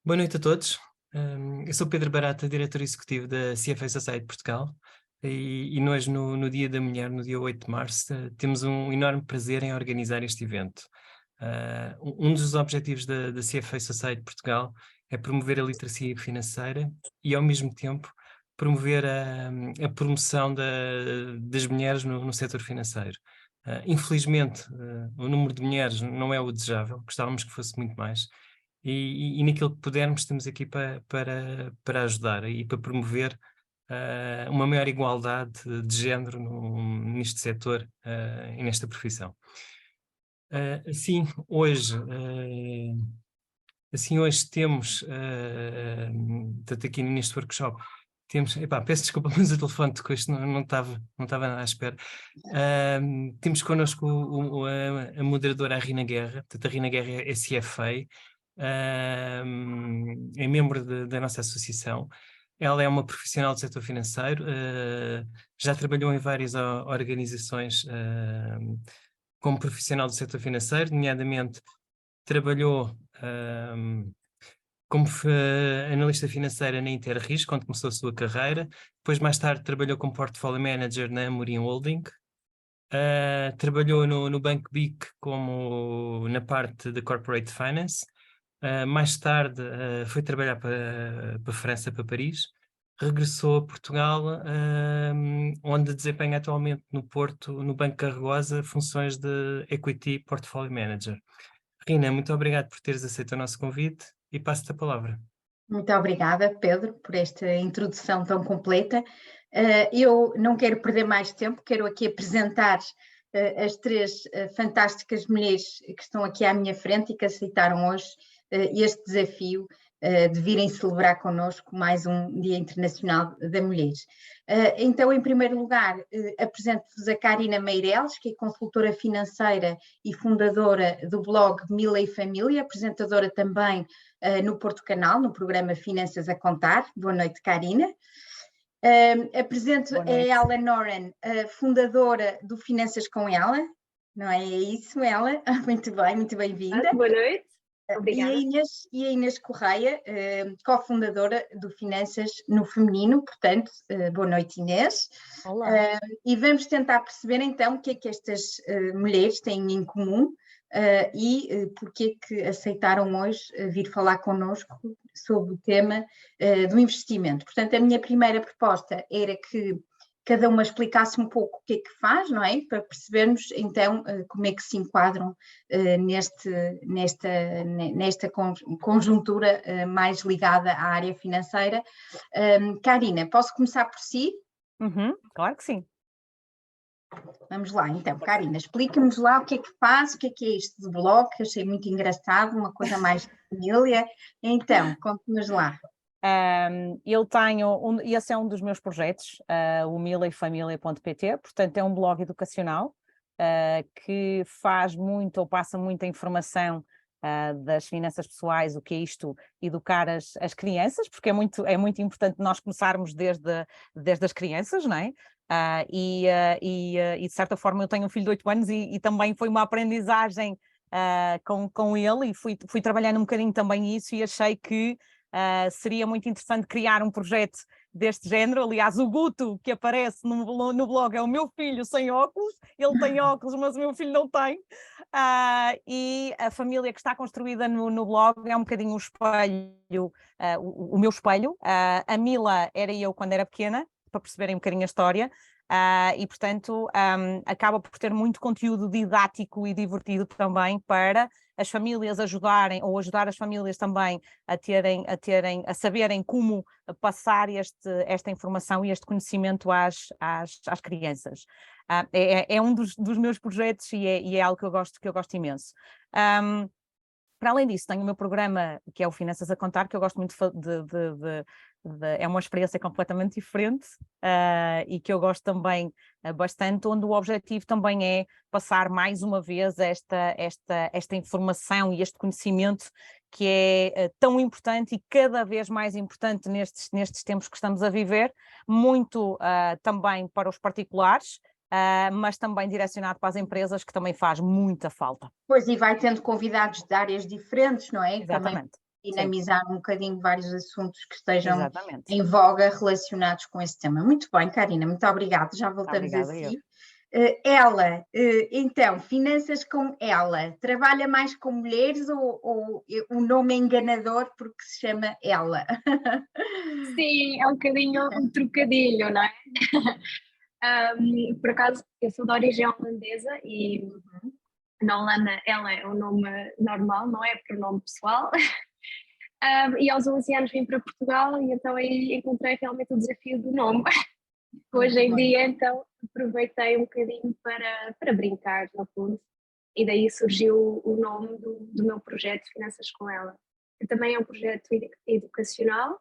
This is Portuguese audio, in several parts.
Boa noite a todos. Eu sou Pedro Barata, diretor executivo da CFA Society Portugal, e nós, no Dia da Mulher, no dia 8 de março, temos um enorme prazer em organizar este evento. Um dos objetivos da CFA Society Portugal é promover a literacia financeira e, ao mesmo tempo, promover a promoção das mulheres no setor financeiro. Infelizmente, o número de mulheres não é o desejável, gostávamos que fosse muito mais. E naquilo que pudermos, estamos aqui para ajudar e para promover uma maior igualdade de género neste setor e nesta profissão. Assim, hoje, hoje temos, tanto aqui neste workshop, temos, peço desculpa, mas o telefone tocou, isto não estava nada à espera. Temos connosco a moderadora, a Rina Guerra. Portanto, a Rina Guerra é CFA, é membro da nossa associação. Ela é uma profissional do setor financeiro, já trabalhou em várias organizações como profissional do setor financeiro, nomeadamente trabalhou como analista financeira na Interris, quando começou a sua carreira. Depois, mais tarde, trabalhou como portfolio manager na Amorim Holding. Trabalhou no Banco BIC como na parte de Corporate Finance. Mais tarde foi trabalhar para a França, para Paris. Regressou a Portugal, onde desempenha atualmente no Porto, no Banco Carregosa, funções de Equity Portfolio Manager. Rina, muito obrigado por teres aceito o nosso convite e passo-te a palavra. Muito obrigada, Pedro, por esta introdução tão completa. Eu não quero perder mais tempo, quero aqui apresentar as três fantásticas mulheres que estão aqui à minha frente e que aceitaram hoje este desafio de virem celebrar connosco mais um Dia Internacional da Mulher. Então, em primeiro lugar, apresento-vos a Karina Meireles, que é consultora financeira e fundadora do blog Mila e Família, apresentadora também no Porto Canal, no programa Finanças a Contar. Boa noite, Karina. Apresento a Ela Noren, fundadora do Finanças com Ela, não é isso, ela? Muito bem, muito bem-vinda. Boa noite, obrigada. E a Inês Correia, cofundadora do Finanças no Feminino, portanto, boa noite, Inês. Olá. E vamos tentar perceber então o que é que estas mulheres têm em comum e porque é que aceitaram hoje vir falar connosco sobre o tema do investimento. Portanto, a minha primeira proposta era que cada uma explicasse um pouco o que é que faz, não é? Para percebermos então como é que se enquadram nesta conjuntura mais ligada à área financeira. Karina, posso começar por si? Claro que sim. Vamos lá, então, Karina, explica-nos lá o que é isto de blog, que eu achei muito engraçado, uma coisa mais de família. Então, conte-nos lá. Eu tenho, esse é um dos meus projetos, o milaefamilia.pt, portanto é um blog educacional que faz muito ou passa muita informação das finanças pessoais, o que é isto, educar as crianças, porque é muito importante nós começarmos desde as crianças, não é? E de certa forma eu tenho um filho de 8 anos e também foi uma aprendizagem com ele e fui trabalhando um bocadinho também isso e achei que seria muito interessante criar um projeto deste género. Aliás, o Guto que aparece no blog é o meu filho sem óculos, ele tem óculos, mas o meu filho não tem. E a família que está construída no blog é um bocadinho o espelho, o meu espelho. A Mila era eu quando era pequena, para perceberem um bocadinho a história. E, portanto, acaba por ter muito conteúdo didático e divertido também para as famílias ajudarem, ou ajudar as famílias também a saberem como passar esta informação e este conhecimento às crianças. É um dos meus projetos e é algo que eu gosto imenso. Para além disso, tenho o meu programa, que é o Finanças a Contar, que eu gosto muito é uma experiência completamente diferente e que eu gosto também bastante, onde o objetivo também é passar mais uma vez esta informação e este conhecimento que é tão importante e cada vez mais importante nestes tempos que estamos a viver, muito também para os particulares, mas também direcionado para as empresas, que também faz muita falta. Pois, e vai tendo convidados de áreas diferentes, não é? Exatamente. dinamizar um bocadinho vários assuntos que estejam Exatamente. em voga relacionados com esse tema. Muito bem, Karina, muito obrigada. Já voltamos a Obrigada, eu. si. Ela, então, Finanças com Ela, trabalha mais com mulheres ou o nome é enganador porque se chama Ela? Sim, é um bocadinho um trocadilho, não é? Por acaso, eu sou de origem holandesa e na Holanda ela é o nome normal, não é pronome pessoal. E aos 11 anos vim para Portugal e então aí encontrei realmente o desafio do nome. Hoje em dia, então, aproveitei um bocadinho para brincar, no fundo, e daí surgiu o nome do meu projeto Finanças com Ela, que também é um projeto educacional.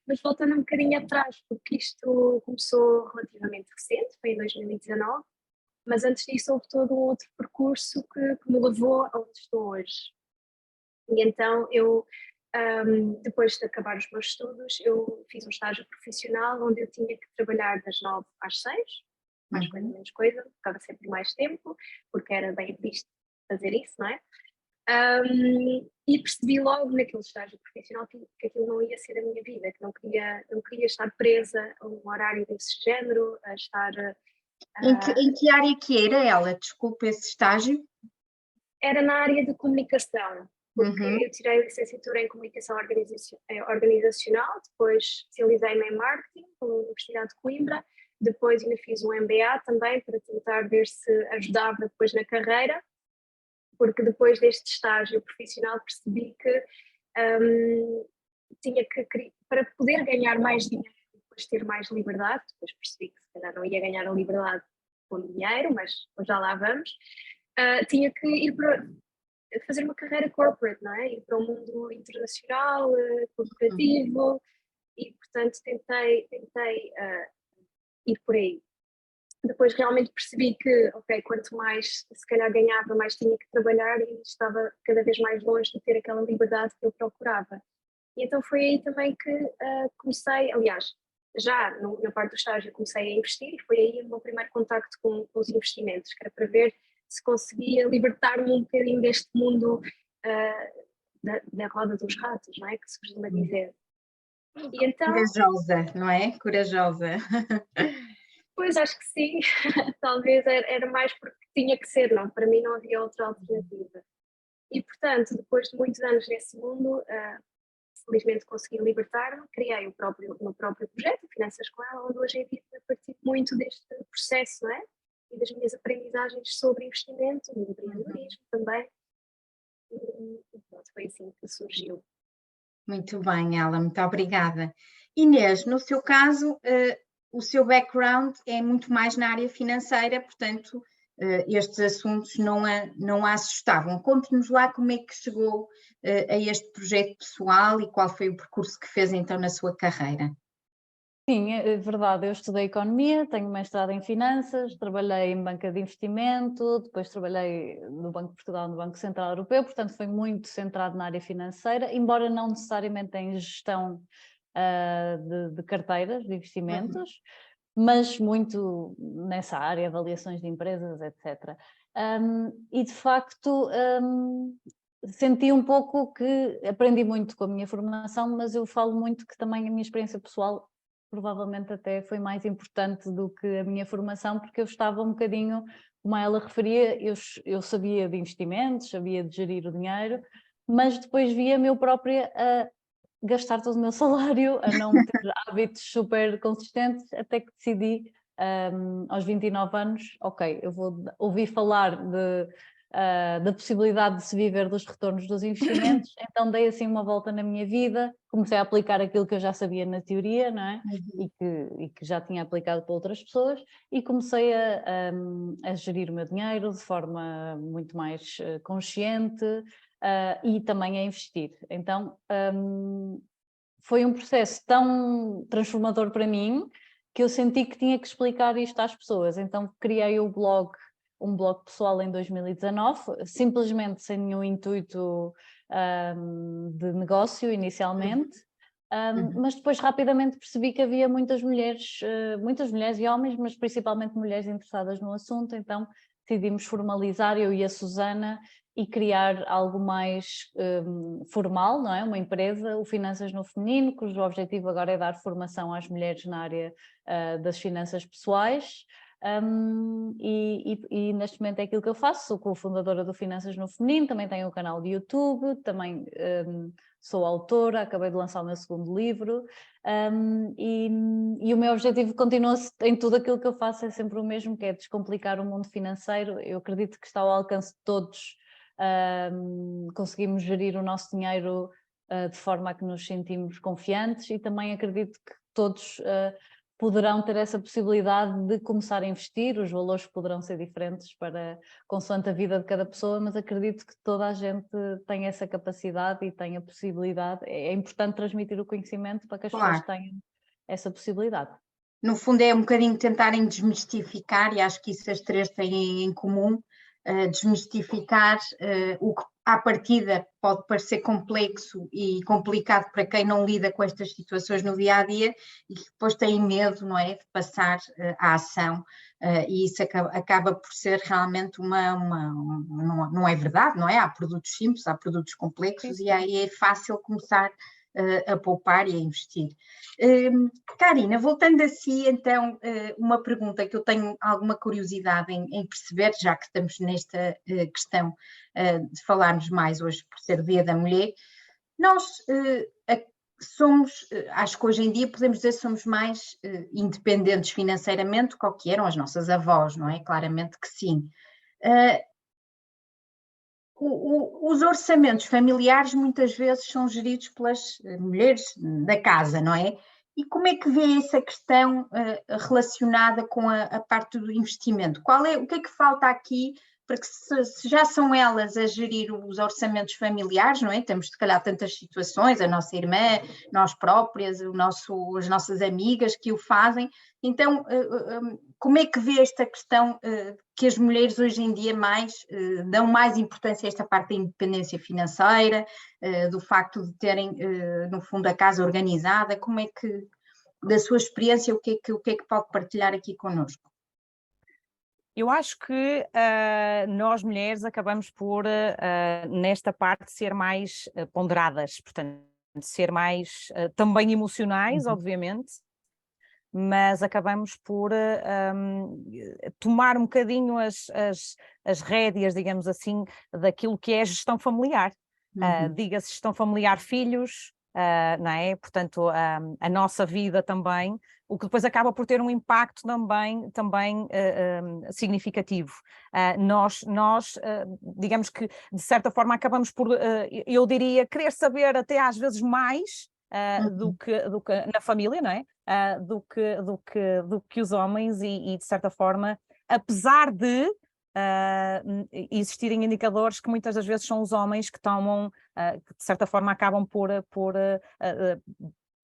Mas voltando um bocadinho atrás, porque isto começou relativamente recente, foi em 2019, mas antes disso houve todo um outro percurso que me levou aonde estou hoje. E então eu, depois de acabar os meus estudos, eu fiz um estágio profissional onde eu tinha que trabalhar das 9 às 6, mais coisa menos coisa, ficava sempre mais tempo, porque era bem visto fazer isso, não é? E percebi logo naquele estágio profissional que aquilo não ia ser a minha vida, que não queria estar presa a um horário desse género, a estar... Em que área que era ela? Desculpa, esse estágio? Era na área de comunicação, porque eu tirei a licenciatura em comunicação organizacional, depois especializei-me em marketing pela Universidade de Coimbra, depois ainda fiz um MBA também para tentar ver se ajudava depois na carreira, porque depois deste estágio profissional percebi que tinha que, para poder ganhar mais dinheiro, depois ter mais liberdade, depois percebi que se calhar não ia ganhar a liberdade com dinheiro, mas já lá vamos, tinha que ir para fazer uma carreira corporate, não é? Ir para o mundo internacional, corporativo, e portanto tentei ir por aí. Depois realmente percebi que, ok, quanto mais se calhar ganhava, mais tinha que trabalhar e estava cada vez mais longe de ter aquela liberdade que eu procurava. E então foi aí também que comecei, aliás, já na parte do estágio comecei a investir e foi aí o meu primeiro contacto com os investimentos, que era para ver se conseguia libertar-me um bocadinho deste mundo da roda dos ratos, não é? Que se costuma dizer. E então, corajosa, não é? Corajosa. pois acho que sim, talvez era mais porque tinha que ser, não, para mim não havia outra alternativa. E portanto, depois de muitos anos nesse mundo, felizmente consegui libertar-me, criei o meu próprio projeto, Finanças com Ela, onde hoje em dia participo muito deste processo, não é? E das minhas aprendizagens sobre investimento, e empreendedorismo também. E pronto, foi assim que surgiu. Muito bem, Ela, muito obrigada. Inês, no seu caso, o seu background é muito mais na área financeira, portanto, estes assuntos não a assustavam. Conte-nos lá como é que chegou a este projeto pessoal e qual foi o percurso que fez então na sua carreira. Sim, é verdade, eu estudei Economia, tenho mestrado em Finanças, trabalhei em banca de investimento, depois trabalhei no Banco de Portugal, no Banco Central Europeu, portanto foi muito centrado na área financeira, embora não necessariamente em gestão de carteiras de investimentos, mas muito nessa área, avaliações de empresas, etc. E de facto senti um pouco que aprendi muito com a minha formação, mas eu falo muito que também a minha experiência pessoal provavelmente até foi mais importante do que a minha formação, porque eu estava um bocadinho, como ela referia, eu sabia de investimentos, sabia de gerir o dinheiro, mas depois via-me eu própria a gastar todo o meu salário, a não ter hábitos super consistentes, até que decidi, aos 29 anos, ok, eu vou ouvir falar da possibilidade de se viver dos retornos dos investimentos, então dei assim uma volta na minha vida, comecei a aplicar aquilo que eu já sabia na teoria, não é? E que já tinha aplicado para outras pessoas, e comecei a gerir o meu dinheiro de forma muito mais consciente e também a investir. Então foi um processo tão transformador para mim que eu senti que tinha que explicar isto às pessoas, então criei um blog pessoal em 2019, simplesmente sem nenhum intuito de negócio inicialmente, mas depois rapidamente percebi que havia muitas mulheres e homens, mas principalmente mulheres interessadas no assunto, então decidimos formalizar, eu e a Susana, e criar algo mais formal, não é? Uma empresa, o Finanças no Feminino, cujo objetivo agora é dar formação às mulheres na área das finanças pessoais. E neste momento é aquilo que eu faço, sou cofundadora do Finanças no Feminino, também tenho um canal de YouTube, também sou autora, acabei de lançar o meu segundo livro, e o meu objetivo continua em tudo aquilo que eu faço, é sempre o mesmo, que é descomplicar o mundo financeiro. Eu acredito que está ao alcance de todos, conseguimos gerir o nosso dinheiro de forma a que nos sentimos confiantes, e também acredito que todos poderão ter essa possibilidade de começar a investir. Os valores poderão ser diferentes consoante a vida de cada pessoa, mas acredito que toda a gente tem essa capacidade e tem a possibilidade. É importante transmitir o conhecimento para que as pessoas tenham essa possibilidade. No fundo é um bocadinho tentarem desmistificar, e acho que isso as três têm em comum, desmistificar o que à partida pode parecer complexo e complicado para quem não lida com estas situações no dia a dia e que depois tem medo, não é, de passar à ação, e isso acaba por ser realmente não é verdade, não é? Há produtos simples, há produtos complexos, e aí é fácil começar a poupar e a investir. Karina, voltando a si, então, uma pergunta que eu tenho alguma curiosidade em perceber, já que estamos nesta questão de falarmos mais hoje por ser Dia da Mulher. Nós somos, acho que hoje em dia podemos dizer que somos mais independentes financeiramente do que eram as nossas avós, não é? Claramente que sim. Os orçamentos familiares muitas vezes são geridos pelas mulheres da casa, não é? E como é que vê essa questão relacionada com a parte do investimento? O que é que falta aqui para que, se já são elas a gerir os orçamentos familiares, não é? Temos, se calhar, tantas situações, a nossa irmã, nós próprias, as nossas amigas que o fazem. Então, como é que vê esta questão que as mulheres hoje em dia dão mais importância a esta parte da independência financeira, do facto de terem, no fundo, a casa organizada? Como é que, da sua experiência, o que é que pode partilhar aqui connosco? Eu acho que nós mulheres acabamos por, nesta parte, ser mais ponderadas, portanto, ser mais também emocionais, obviamente, mas acabamos por tomar um bocadinho as rédeas, digamos assim, daquilo que é a gestão familiar. Diga-se gestão familiar, filhos, não é? Portanto, a nossa vida também, o que depois acaba por ter um impacto também significativo. Nós digamos que, de certa forma, acabamos por, eu diria, querer saber até às vezes mais do que na família, não é? Do que os homens, e de certa forma, apesar de existirem indicadores que muitas das vezes são os homens que tomam, que de certa forma acabam por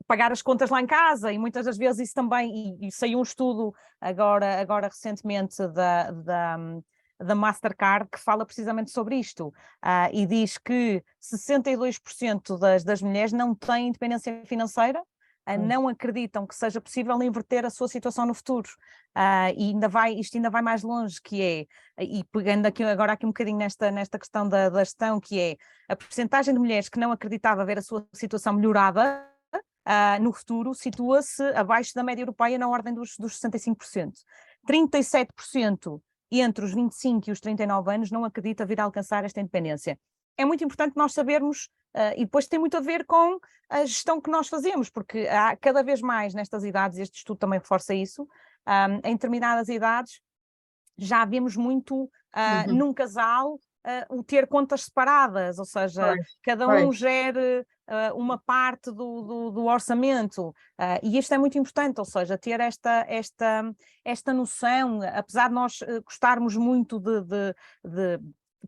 pagar as contas lá em casa, e muitas das vezes isso também, e saiu um estudo agora recentemente da Mastercard, que fala precisamente sobre isto, e diz que 62% das mulheres não têm independência financeira, não acreditam que seja possível inverter a sua situação no futuro, e isto ainda vai mais longe, que é, e pegando agora aqui um bocadinho nesta questão da gestão, que é a percentagem de mulheres que não acreditava ver a sua situação melhorada no futuro, situa-se abaixo da média europeia, na ordem dos 65%. 37% entre os 25 e os 39 anos não acredita vir a alcançar esta independência. É muito importante nós sabermos, e depois tem muito a ver com a gestão que nós fazemos, porque há cada vez mais nestas idades, este estudo também reforça isso, em determinadas idades já vemos muito num casal o ter contas separadas, ou seja, cada um gere uma parte do orçamento, e isto é muito importante, ou seja, ter esta noção, apesar de nós gostarmos muito de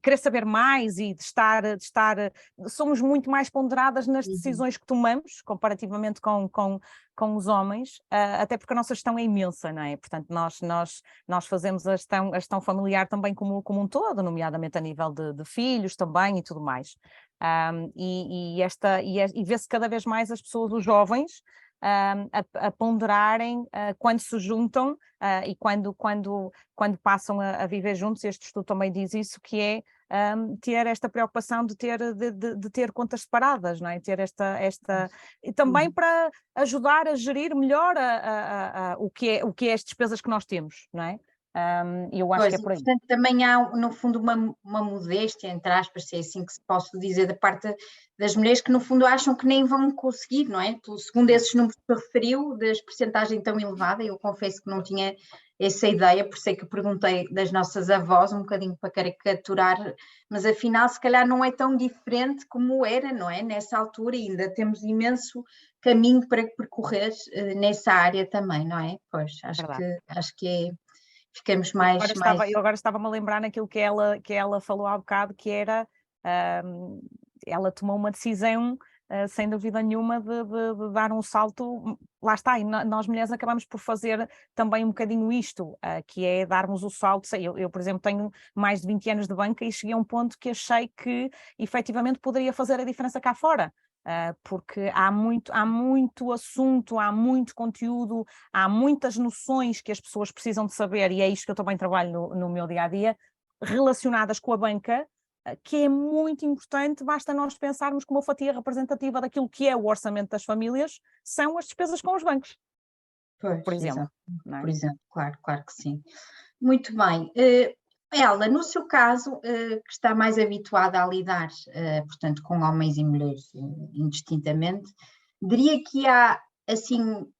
querer saber mais e de estar, somos muito mais ponderadas nas decisões que tomamos, comparativamente com os homens, até porque a nossa gestão é imensa, não é? Portanto, nós fazemos a gestão familiar também como um todo, nomeadamente a nível de filhos também e tudo mais. E vê-se cada vez mais as pessoas, os jovens, a ponderarem quando se juntam e quando passam a viver juntos. Este estudo também diz isso, que é ter esta preocupação de ter contas separadas, não é? Ter e também para ajudar a gerir melhor o que é as despesas que nós temos, não é? Eu acho que é por aí. Portanto, também há, no fundo, uma modéstia, entre aspas, se é assim que se posso dizer, da parte das mulheres que, no fundo, acham que nem vão conseguir, não é? Segundo esses números que referiu, das percentagem tão elevada, eu confesso que não tinha essa ideia, por isso é que perguntei das nossas avós, um bocadinho para caricaturar, mas afinal, se calhar não é tão diferente como era, não é? Nessa altura, e ainda temos imenso caminho para percorrer nessa área também, não é? Pois, acho que é... Ficamos mais... Eu agora estava-me a lembrar naquilo que ela falou há bocado, que era, ela tomou uma decisão, sem dúvida nenhuma, de dar um salto, lá está, e nós mulheres acabamos por fazer também um bocadinho isto, que é darmos o salto. Eu, por exemplo, tenho mais de 20 anos de banca e cheguei a um ponto que achei que efetivamente poderia fazer a diferença cá fora. Porque há muito assunto, há muito conteúdo, há muitas noções que as pessoas precisam de saber, e é isto que eu também trabalho no meu dia-a-dia, relacionadas com a banca, que é muito importante. Basta nós pensarmos que uma fatia representativa daquilo que é o orçamento das famílias são as despesas com os bancos, por exemplo. Não é? Por exemplo, claro que sim. Muito bem. Ela, no seu caso, que está mais habituada a lidar, portanto, com homens e mulheres indistintamente, diria que há, assim,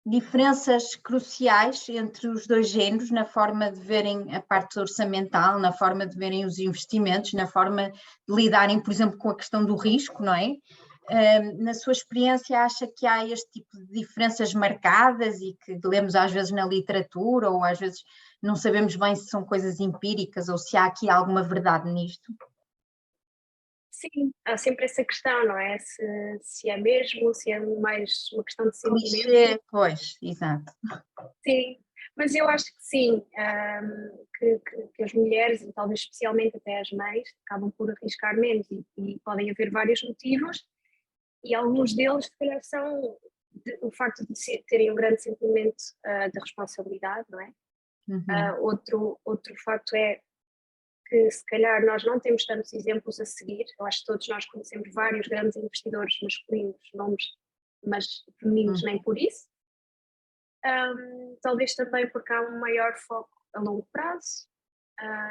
diferenças cruciais entre os dois géneros na forma de verem a parte orçamental, na forma de verem os investimentos, na forma de lidarem, por exemplo, com a questão do risco, não é? Na sua experiência, acha que há este tipo de diferenças marcadas e que lemos às vezes na literatura, ou às vezes não sabemos bem se são coisas empíricas ou se há aqui alguma verdade nisto? Sim, há sempre essa questão, não é? Se é mesmo, se é mais uma questão de sentimento. Clichê, pois, exato. Sim, mas eu acho que sim, que as mulheres, e talvez especialmente até as mães, acabam por arriscar menos, e podem haver vários motivos, e alguns deles, se calhar, são o facto de terem um grande sentimento de responsabilidade, não é? Outro facto é que, se calhar, nós não temos tantos exemplos a seguir. Eu acho que todos nós conhecemos vários grandes investidores masculinos, nomes, mas femininos nem por isso. Talvez também porque há um maior foco a longo prazo,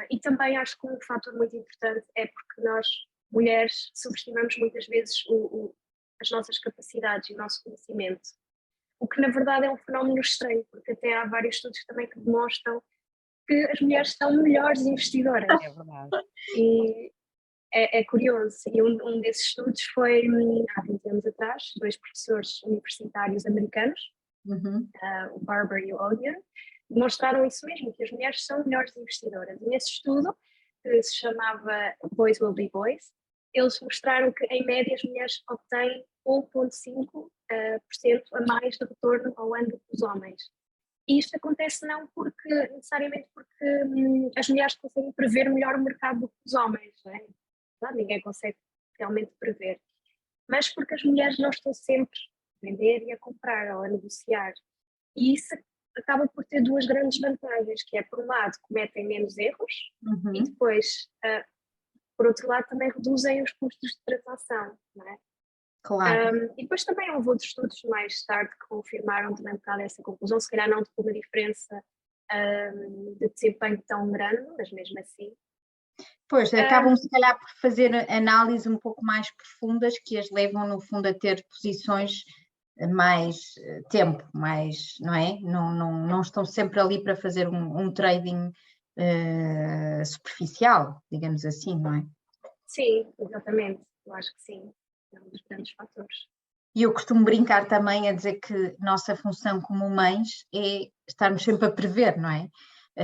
e também acho que um fator muito importante é porque nós, mulheres, subestimamos muitas vezes as nossas capacidades e o nosso conhecimento, o que na verdade é um fenómeno estranho, porque até há vários estudos também que demonstram que as mulheres são melhores investidoras. É verdade. E é curioso, e um desses estudos foi há 20 anos atrás, 2 professores universitários americanos, o Barber e o Onion, demonstraram isso mesmo, que as mulheres são melhores investidoras. E nesse estudo, que se chamava Boys Will Be Boys, eles mostraram que, em média, as mulheres obtêm 1,5% a mais de retorno ao ano do que os homens. E isto acontece não necessariamente porque as mulheres conseguem prever melhor o mercado do que os homens, não é? Ninguém consegue realmente prever, mas porque as mulheres não estão sempre a vender e a comprar ou a negociar. E isso acaba por ter 2 grandes vantagens, que é, por um lado, cometem menos erros, e depois, por outro lado, também reduzem os custos de transação, não é? Claro. E depois também houve outros estudos mais tarde que confirmaram também um bocado essa conclusão, se calhar não de uma diferença de desempenho tão grande, mas mesmo assim. Pois, acabam se calhar por fazer análises um pouco mais profundas que as levam no fundo a ter posições mais tempo, mais, não é? Não estão sempre ali para fazer um trading superficial, digamos assim, não é? Sim, exatamente, eu acho que sim, é um dos grandes fatores. E eu costumo brincar também a dizer que nossa função como mães é estarmos sempre a prever, não é?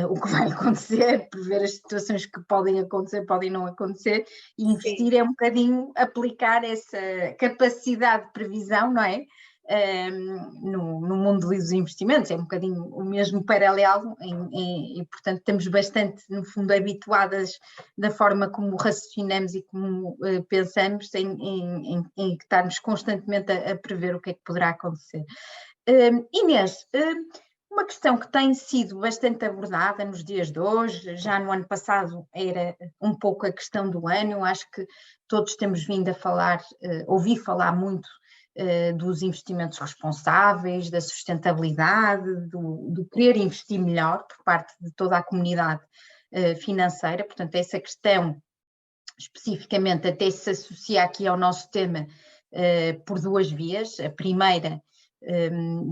O que vai acontecer, prever as situações que podem acontecer, podem não acontecer, e investir Sim. É um bocadinho aplicar essa capacidade de previsão, não é? No mundo dos investimentos, é um bocadinho o mesmo paralelo e portanto estamos bastante, no fundo, habituadas da forma como raciocinamos e como pensamos em estarmos constantemente a prever o que é que poderá acontecer. Inês, Uma questão que tem sido bastante abordada nos dias de hoje, já no ano passado era um pouco a questão do ano, acho que todos temos vindo a falar, ouvi falar muito dos investimentos responsáveis, da sustentabilidade, do querer investir melhor por parte de toda a comunidade financeira, portanto essa questão especificamente até se associa aqui ao nosso tema por duas vias. A primeira,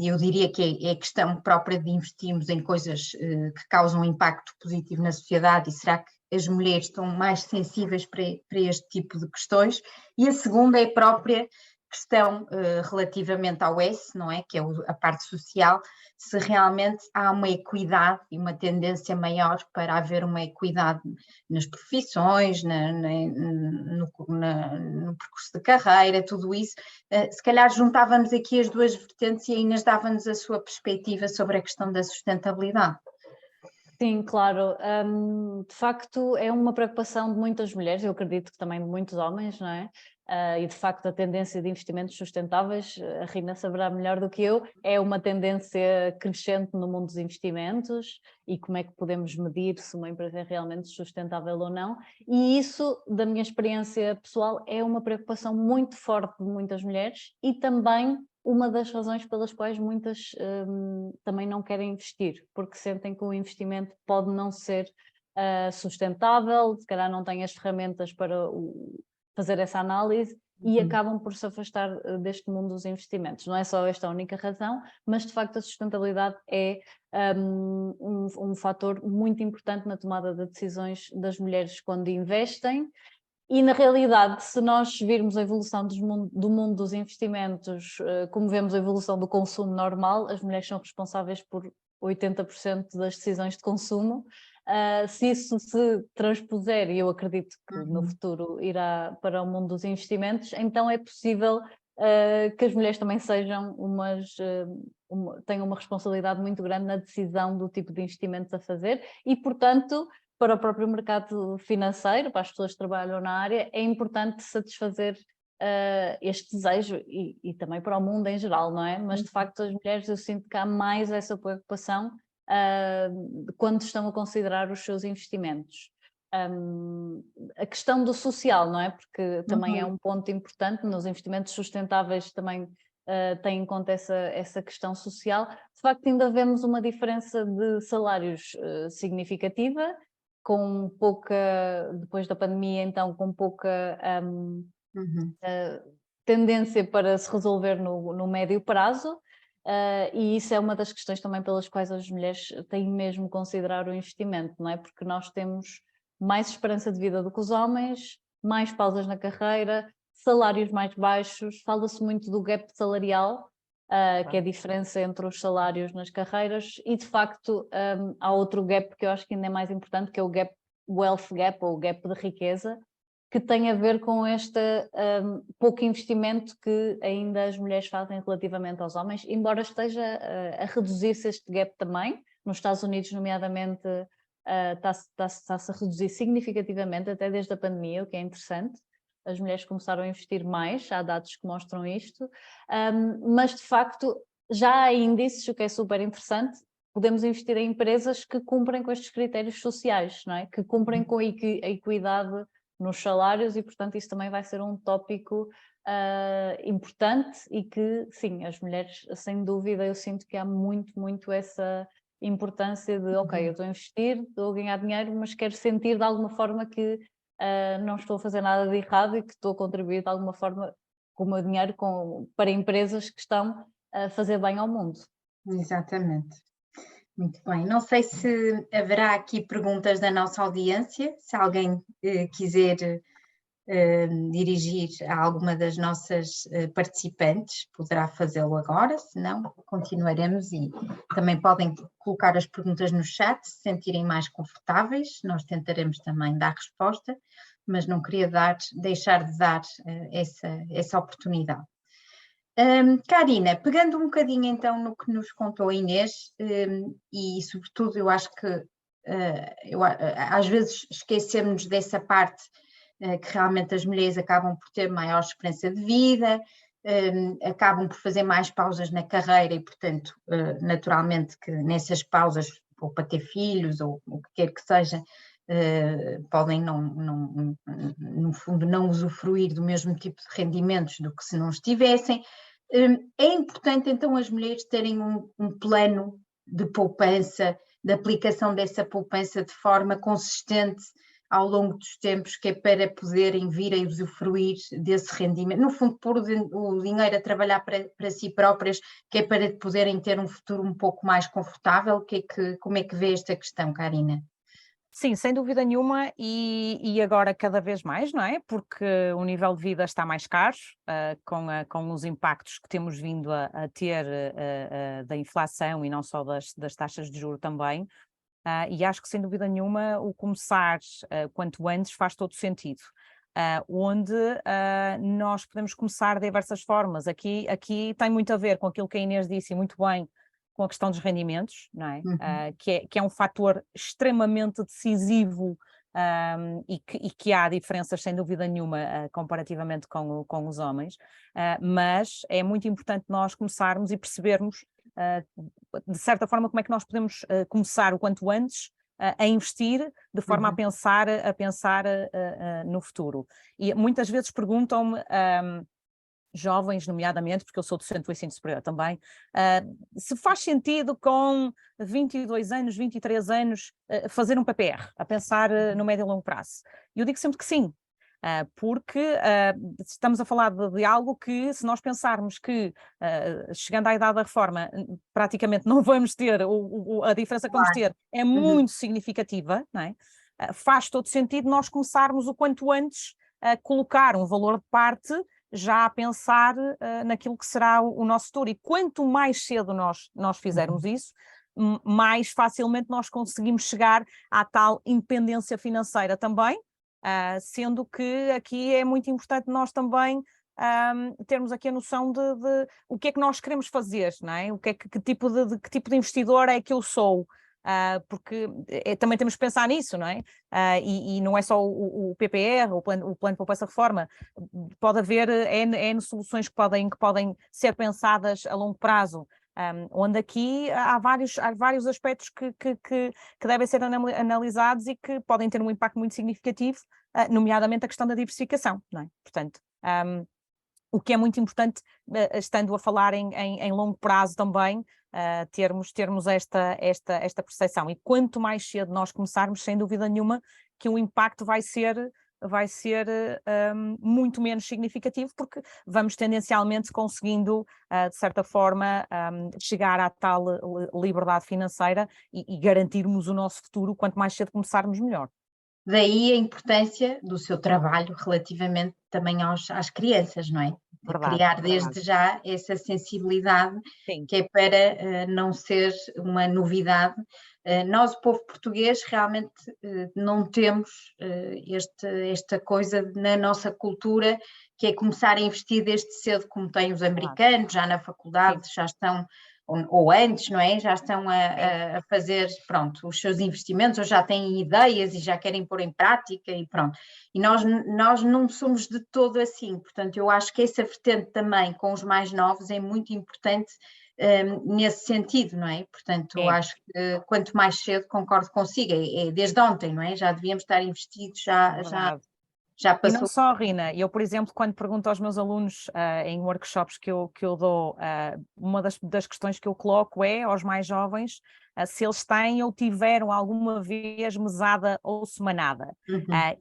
eu diria que é a questão própria de investirmos em coisas que causam impacto positivo na sociedade, e será que as mulheres estão mais sensíveis para este tipo de questões? E a segunda é a própria questão relativamente ao S, não é? Que é a parte social, se realmente há uma equidade e uma tendência maior para haver uma equidade nas profissões, no percurso de carreira, tudo isso. Se calhar juntávamos aqui as duas vertentes e a Inês dava-nos a sua perspectiva sobre a questão da sustentabilidade. Sim, claro. De facto, é uma preocupação de muitas mulheres, eu acredito que também de muitos homens, não é? E de facto a tendência de investimentos sustentáveis, a Rina saberá melhor do que eu, é uma tendência crescente no mundo dos investimentos e como é que podemos medir se uma empresa é realmente sustentável ou não. E isso, da minha experiência pessoal, é uma preocupação muito forte de muitas mulheres e também uma das razões pelas quais muitas também não querem investir, porque sentem que o investimento pode não ser sustentável, se calhar não têm as ferramentas para fazer essa análise e acabam por se afastar deste mundo dos investimentos. Não é só esta a única razão, mas de facto a sustentabilidade é um fator muito importante na tomada de decisões das mulheres quando investem. E na realidade, se nós virmos a evolução do mundo dos investimentos, como vemos a evolução do consumo normal, as mulheres são responsáveis por 80% das decisões de consumo. Se isso se transpuser, e eu acredito que no futuro irá para o mundo dos investimentos, então é possível que as mulheres também sejam tenham uma responsabilidade muito grande na decisão do tipo de investimentos a fazer e, portanto, para o próprio mercado financeiro, para as pessoas que trabalham na área, é importante satisfazer este desejo e também para o mundo em geral, não é? Mas de facto as mulheres, eu sinto que há mais essa preocupação quando estão a considerar os seus investimentos. A questão do social, não é? Porque também é um ponto importante, nos investimentos sustentáveis também tem em conta essa questão social. De facto ainda vemos uma diferença de salários significativa, com pouca, depois da pandemia então, com pouca tendência para se resolver no médio prazo, e isso é uma das questões também pelas quais as mulheres têm mesmo que considerar o investimento, não é? Porque nós temos mais esperança de vida do que os homens, mais pausas na carreira, salários mais baixos, fala-se muito do gap salarial, que é a diferença entre os salários nas carreiras, e de facto há outro gap que eu acho que ainda é mais importante, que é o wealth gap, ou o gap de riqueza, que tem a ver com este pouco investimento que ainda as mulheres fazem relativamente aos homens, embora esteja a reduzir-se este gap também. Nos Estados Unidos, nomeadamente, está-se a reduzir significativamente, até desde a pandemia, o que é interessante. As mulheres começaram a investir mais, há dados que mostram isto, mas de facto já há índices, o que é super interessante. Podemos investir em empresas que cumprem com estes critérios sociais, não é? Que cumprem com a equidade nos salários e, portanto, isso também vai ser um tópico importante e que, sim, as mulheres, sem dúvida, eu sinto que há muito essa importância de, ok, eu estou a investir, estou a ganhar dinheiro, mas quero sentir de alguma forma que não estou a fazer nada de errado e que estou a contribuir de alguma forma com o meu dinheiro para empresas que estão a fazer bem ao mundo. Exatamente. Muito bem. Não sei se haverá aqui perguntas da nossa audiência, se alguém quiser dirigir a alguma das nossas participantes, poderá fazê-lo agora, se não, continuaremos e também podem colocar as perguntas no chat, se sentirem mais confortáveis, nós tentaremos também dar resposta, mas não queria deixar de dar essa oportunidade. Karina, pegando um bocadinho então no que nos contou a Inês, e sobretudo eu acho que às vezes esquecemos dessa parte que realmente as mulheres acabam por ter maior esperança de vida, acabam por fazer mais pausas na carreira e, portanto, naturalmente que nessas pausas, ou para ter filhos, ou o que quer que seja, podem no fundo não usufruir do mesmo tipo de rendimentos do que se não estivessem. É importante então as mulheres terem um plano de poupança, de aplicação dessa poupança de forma consistente ao longo dos tempos, que é para poderem vir a usufruir desse rendimento. No fundo, pôr o dinheiro a trabalhar para si próprias, que é para poderem ter um futuro um pouco mais confortável. Como é que vê esta questão, Karina? Sim, sem dúvida nenhuma, e agora cada vez mais, não é? Porque o nível de vida está mais caro, com os impactos que temos vindo a ter da inflação e não só das taxas de juros também. E acho que, sem dúvida nenhuma, o começar quanto antes faz todo sentido. Onde nós podemos começar de diversas formas. Aqui tem muito a ver com aquilo que a Inês disse, e muito bem, com a questão dos rendimentos, não é? Que é um fator extremamente decisivo, e que há diferenças, sem dúvida nenhuma, comparativamente com os homens, mas é muito importante nós começarmos e percebermos, de certa forma, como é que nós podemos começar o quanto antes a investir, de forma a pensar no futuro. E muitas vezes perguntam-me, jovens, nomeadamente, porque eu sou docente do ensino superior também, se faz sentido com 22 anos, 23 anos, fazer um PPR, a pensar no médio e longo prazo. E eu digo sempre que sim, porque estamos a falar de algo que, se nós pensarmos que, chegando à idade da reforma, praticamente não vamos ter, a diferença que vamos ter é muito significativa, não é? Faz todo sentido nós começarmos o quanto antes a colocar um valor de parte, já a pensar naquilo que será o nosso futuro. E quanto mais cedo nós fizermos isso, mais facilmente nós conseguimos chegar à tal independência financeira também, sendo que aqui é muito importante nós também termos aqui a noção de o que é que nós queremos fazer, não é? Que tipo de investidor é que eu sou? Porque também temos que pensar nisso, não é? E não é só o PPR, o plano de poupança reforma, pode haver N soluções que podem ser pensadas a longo prazo, onde aqui há vários aspectos que devem ser analisados e que podem ter um impacto muito significativo, nomeadamente a questão da diversificação, não é? Portanto, o que é muito importante, estando a falar em longo prazo também, termos esta percepção. E quanto mais cedo nós começarmos, sem dúvida nenhuma, que o impacto vai ser muito menos significativo, porque vamos tendencialmente conseguindo, de certa forma, chegar à tal liberdade financeira e garantirmos o nosso futuro. Quanto mais cedo começarmos, melhor. Daí a importância do seu trabalho relativamente também às crianças, não é? Verdade, criar desde já essa sensibilidade, sim, que é para não ser uma novidade. Nós, o povo português, realmente não temos esta coisa na nossa cultura, que é começar a investir desde cedo, como têm os americanos, já na faculdade, já estão, ou antes, não é? Já estão a fazer, pronto, os seus investimentos, ou já têm ideias e já querem pôr em prática e pronto. E nós não somos de todo assim, portanto, eu acho que essa vertente também com os mais novos é muito importante nesse sentido, não é? Portanto, eu acho que quanto mais cedo, concordo consigo, é desde ontem, não é? Já devíamos estar investidos, já passou. E não só, Rina, eu, por exemplo, quando pergunto aos meus alunos em workshops que eu dou, uma das questões que eu coloco é aos mais jovens se eles têm ou tiveram alguma vez mesada ou semanada.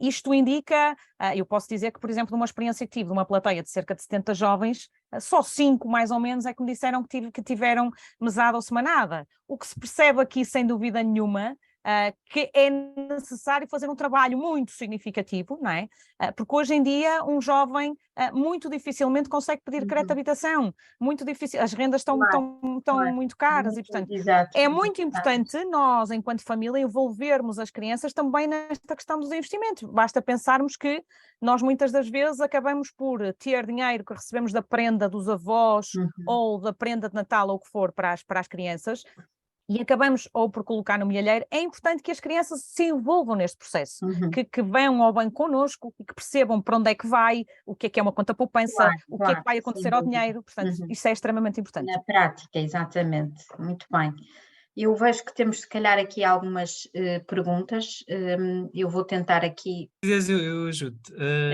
Isto indica, eu posso dizer que, por exemplo, numa experiência que tive de uma plateia de cerca de 70 jovens, só 5 mais ou menos é que me disseram que tiveram mesada ou semanada. O que se percebe aqui, sem dúvida nenhuma, que é necessário fazer um trabalho muito significativo, não é? Porque hoje em dia um jovem muito dificilmente consegue pedir crédito de habitação, muito difícil, as rendas estão muito caras e, portanto, é muito importante nós, enquanto família, envolvermos as crianças também nesta questão dos investimentos. Basta pensarmos que nós muitas das vezes acabamos por ter dinheiro que recebemos da prenda dos avós ou da prenda de Natal ou o que for para as crianças, e acabamos ou por colocar no milheiro, é importante que as crianças se envolvam neste processo, que venham ao banco connosco e que percebam para onde é que vai, o que é uma conta poupança, o que é que vai acontecer ao dinheiro, portanto, isso é extremamente importante. Na prática, exatamente, muito bem. Eu vejo que temos, se calhar, aqui algumas perguntas. Eu vou tentar aqui. Se quiseres, eu ajudo-te.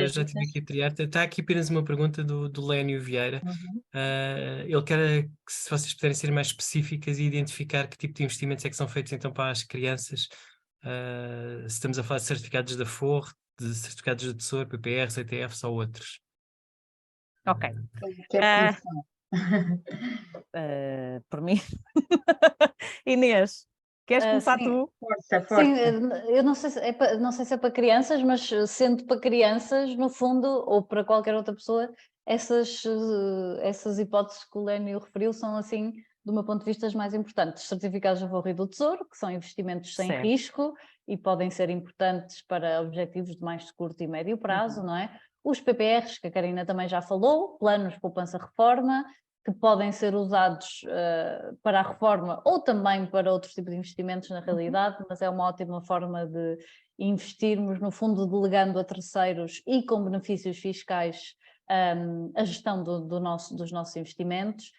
Já estive aqui a triar. Está aqui apenas uma pergunta do Lénio Vieira. Ele quer que, se vocês puderem ser mais específicas e identificar que tipo de investimentos é que são feitos então para as crianças, se estamos a falar de certificados da Forre, de certificados do Tesouro, PPRs, ETFs ou outros. Ok. Por mim. Inês, queres começar tu? Força. Sim, eu não sei se é para crianças, mas sendo para crianças, no fundo, ou para qualquer outra pessoa, essas hipóteses que o Lénio referiu são, assim, do meu ponto de vista, as mais importantes. Certificados da Forre e do Tesouro, que são investimentos sem risco e podem ser importantes para objetivos de mais curto e médio prazo, não é? Os PPRs, que a Karina também já falou, planos de poupança-reforma, que podem ser usados para a reforma ou também para outros tipos de investimentos na realidade, mas é uma ótima forma de investirmos, no fundo, delegando a terceiros e com benefícios fiscais a gestão dos nossos investimentos.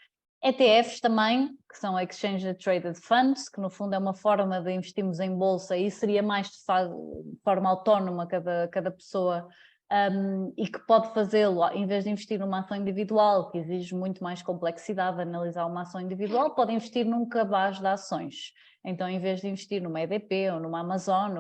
ETFs também, que são Exchange Traded Funds, que no fundo é uma forma de investirmos em bolsa e seria mais de forma autónoma cada pessoa, e que pode fazê-lo, em vez de investir numa ação individual, que exige muito mais complexidade, analisar uma ação individual, pode investir num cabaz de ações. Então, em vez de investir numa EDP ou numa Amazon,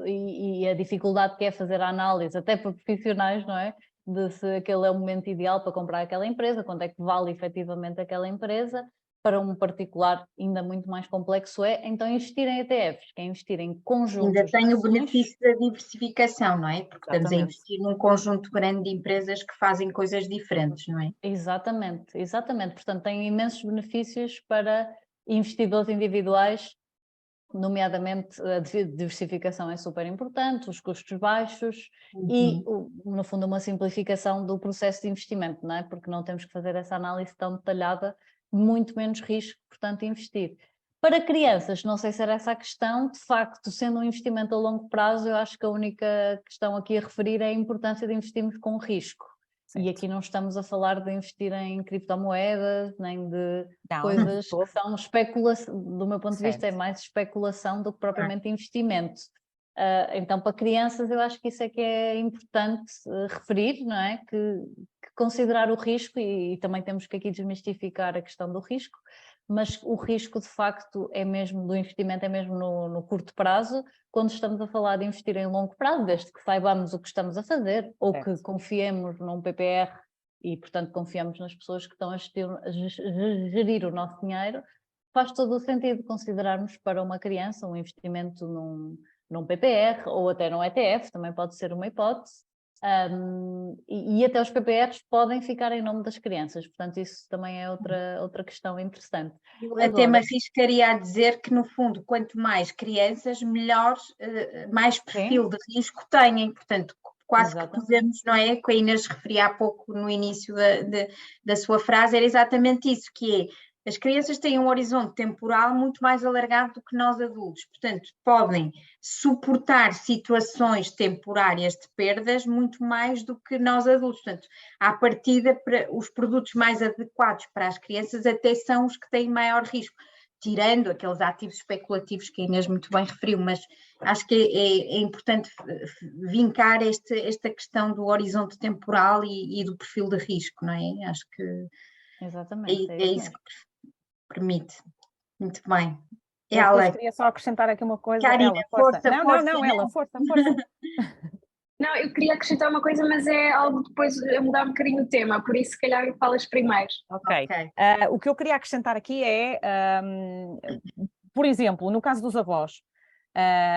e a dificuldade que é fazer a análise, até para profissionais, não é? De se aquele é o momento ideal para comprar aquela empresa, quanto é que vale efetivamente aquela empresa. Para um particular ainda muito mais complexo então investir em ETFs, que é investir em conjuntos. Ainda tem o benefício da diversificação, não é? Porque estamos a investir num conjunto grande de empresas que fazem coisas diferentes, não é? Exatamente. Portanto, tem imensos benefícios para investidores individuais, nomeadamente a diversificação é super importante, os custos baixos e, no fundo, uma simplificação do processo de investimento, não é? Porque não temos que fazer essa análise tão detalhada, muito menos risco, portanto, investir. Para crianças, não sei se era essa a questão, de facto, sendo um investimento a longo prazo, eu acho que a única questão aqui a referir é a importância de investirmos com risco. Certo. E aqui não estamos a falar de investir em criptomoedas, nem de coisas que são especulação, do meu ponto de vista é mais especulação do que propriamente investimento. Então, para crianças, eu acho que isso é que é importante referir, não é? Que considerar o risco, e também temos que aqui desmistificar a questão do risco, mas o risco de facto é mesmo do investimento, é mesmo no curto prazo, quando estamos a falar de investir em longo prazo, desde que saibamos o que estamos a fazer, ou que confiemos num PPR e, portanto, confiamos nas pessoas que estão a gerir o nosso dinheiro, faz todo o sentido considerarmos para uma criança um investimento num PPR ou até num ETF, também pode ser uma hipótese. E até os PPRs podem ficar em nome das crianças, portanto isso também é outra questão interessante. Eu até me arriscaria a dizer que, no fundo, quanto mais crianças, melhor, mais perfil de risco têm, portanto quase que podemos, não é? Que a Inês referia há pouco no início da sua frase, era exatamente isso, que é, as crianças têm um horizonte temporal muito mais alargado do que nós adultos, portanto, podem suportar situações temporárias de perdas muito mais do que nós adultos. Portanto, à partida, os produtos mais adequados para as crianças até são os que têm maior risco, tirando aqueles ativos especulativos que a Inês muito bem referiu, mas acho que é importante vincar esta questão do horizonte temporal e do perfil de risco, não é? Acho que exatamente, é isso que permite. Muito bem. Eu queria só acrescentar aqui uma coisa. Karina, ela, força. Força. Não, eu queria acrescentar uma coisa, mas é algo depois a mudar um bocadinho o tema, por isso se calhar falas primeiro. Ok. O que eu queria acrescentar aqui é, por exemplo, no caso dos avós,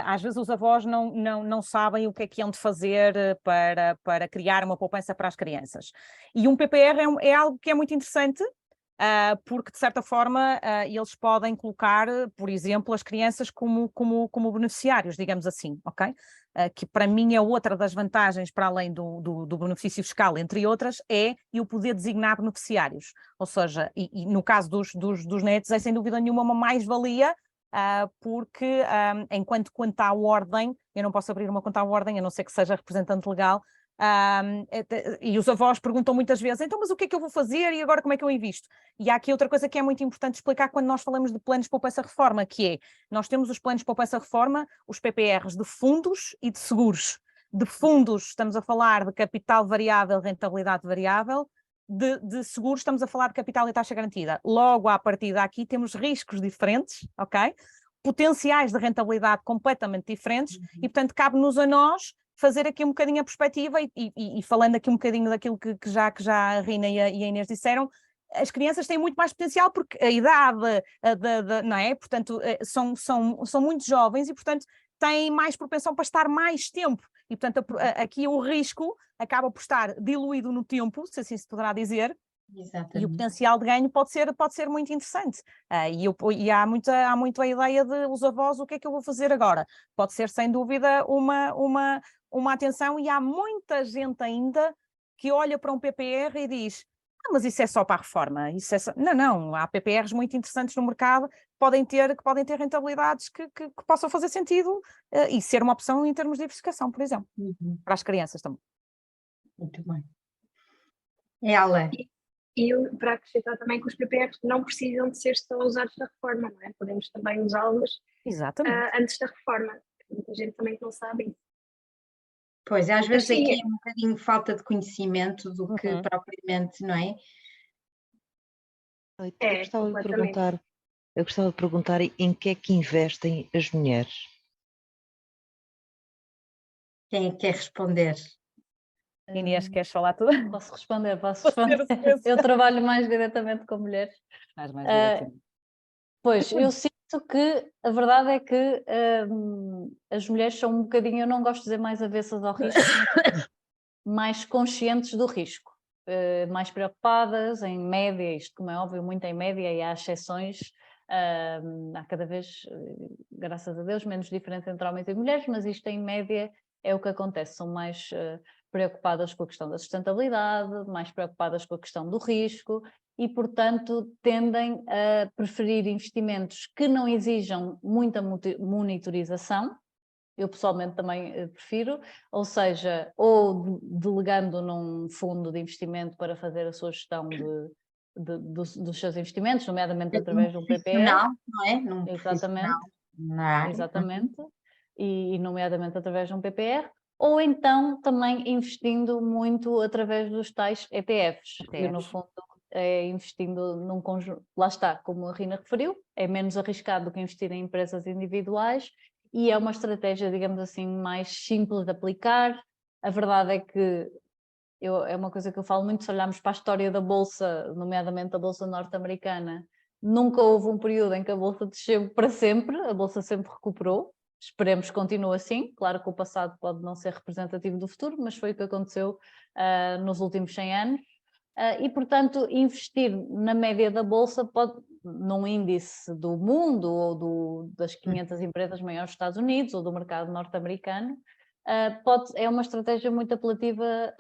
às vezes os avós não sabem o que é de fazer para criar uma poupança para as crianças. E um PPR é algo que é muito interessante, porque de certa forma eles podem colocar, por exemplo, as crianças como beneficiários, digamos assim, ok? que para mim é outra das vantagens, para além do benefício fiscal, entre outras, é eu poder designar beneficiários. Ou seja, e no caso dos netos é sem dúvida nenhuma uma mais-valia, porque enquanto conta à ordem, eu não posso abrir uma conta à ordem, a não ser que seja representante legal, e os avós perguntam muitas vezes, então mas o que é que eu vou fazer e agora como é que eu invisto? E há aqui outra coisa que é muito importante explicar quando nós falamos de planos de poupança-reforma, que é, nós temos os planos de poupança-reforma, os PPRs de fundos e de seguros. De fundos estamos a falar de capital variável, rentabilidade variável, de seguros estamos a falar de capital e taxa garantida. Logo, à partida aqui temos riscos diferentes, ok? Potenciais de rentabilidade completamente diferentes e, portanto, cabe-nos a nós fazer aqui um bocadinho a perspectiva e falando aqui um bocadinho daquilo que já a Rina e a Inês disseram, as crianças têm muito mais potencial porque a idade, não é? Portanto, são muito jovens e, portanto, têm mais propensão para estar mais tempo. E, portanto, aqui o risco acaba por estar diluído no tempo, se assim se poderá dizer. Exatamente. E o potencial de ganho pode ser muito interessante. E há muito a ideia de os avós, o que é que eu vou fazer agora? Pode ser, sem dúvida, uma atenção, e há muita gente ainda que olha para um PPR e diz, mas isso é só para a reforma. Isso é só... Não, há PPRs muito interessantes no mercado que podem ter rentabilidades que possam fazer sentido e ser uma opção em termos de diversificação, por exemplo, para as crianças também. Muito bem. Ela. E para acrescentar também que os PPRs não precisam de ser só usados na reforma, não é? Podemos também usá-los antes da reforma. Muita gente também não sabe isso. Pois, às vezes é que é um bocadinho falta de conhecimento do que propriamente, não é? Eu gostava de perguntar em que é que investem as mulheres? Quem é que quer responder? Inês, queres falar tudo? Posso responder. Eu trabalho mais diretamente com mulheres. Pois, eu sinto que a verdade é que as mulheres são um bocadinho, eu não gosto de dizer mais avessas ao risco, mas mais conscientes do risco, mais preocupadas, em média, isto como é óbvio, muito em média, e há exceções, há cada vez, graças a Deus, menos diferença entre homens e mulheres, mas isto em média é o que acontece, são mais preocupadas com a questão da sustentabilidade, mais preocupadas com a questão do risco e, portanto, tendem a preferir investimentos que não exijam muita monitorização. Eu pessoalmente também prefiro, ou seja, ou delegando num fundo de investimento para fazer a sua gestão dos seus investimentos, nomeadamente através de um PPR. Não é? Exatamente. Exatamente. E nomeadamente através de um PPR. Ou então também investindo muito através dos tais ETFs, que no fundo é investindo num conjunto, lá está, como a Rina referiu, é menos arriscado do que investir em empresas individuais e é uma estratégia, digamos assim, mais simples de aplicar. A verdade é que é uma coisa que eu falo muito, se olharmos para a história da Bolsa, nomeadamente a Bolsa norte-americana, nunca houve um período em que a Bolsa desceu para sempre, a Bolsa sempre recuperou. Esperemos que continue assim, claro que o passado pode não ser representativo do futuro, mas foi o que aconteceu nos últimos 100 anos. E, portanto, investir na média da Bolsa, num índice do mundo ou das 500 empresas maiores dos Estados Unidos ou do mercado norte-americano, é uma estratégia muito apelativa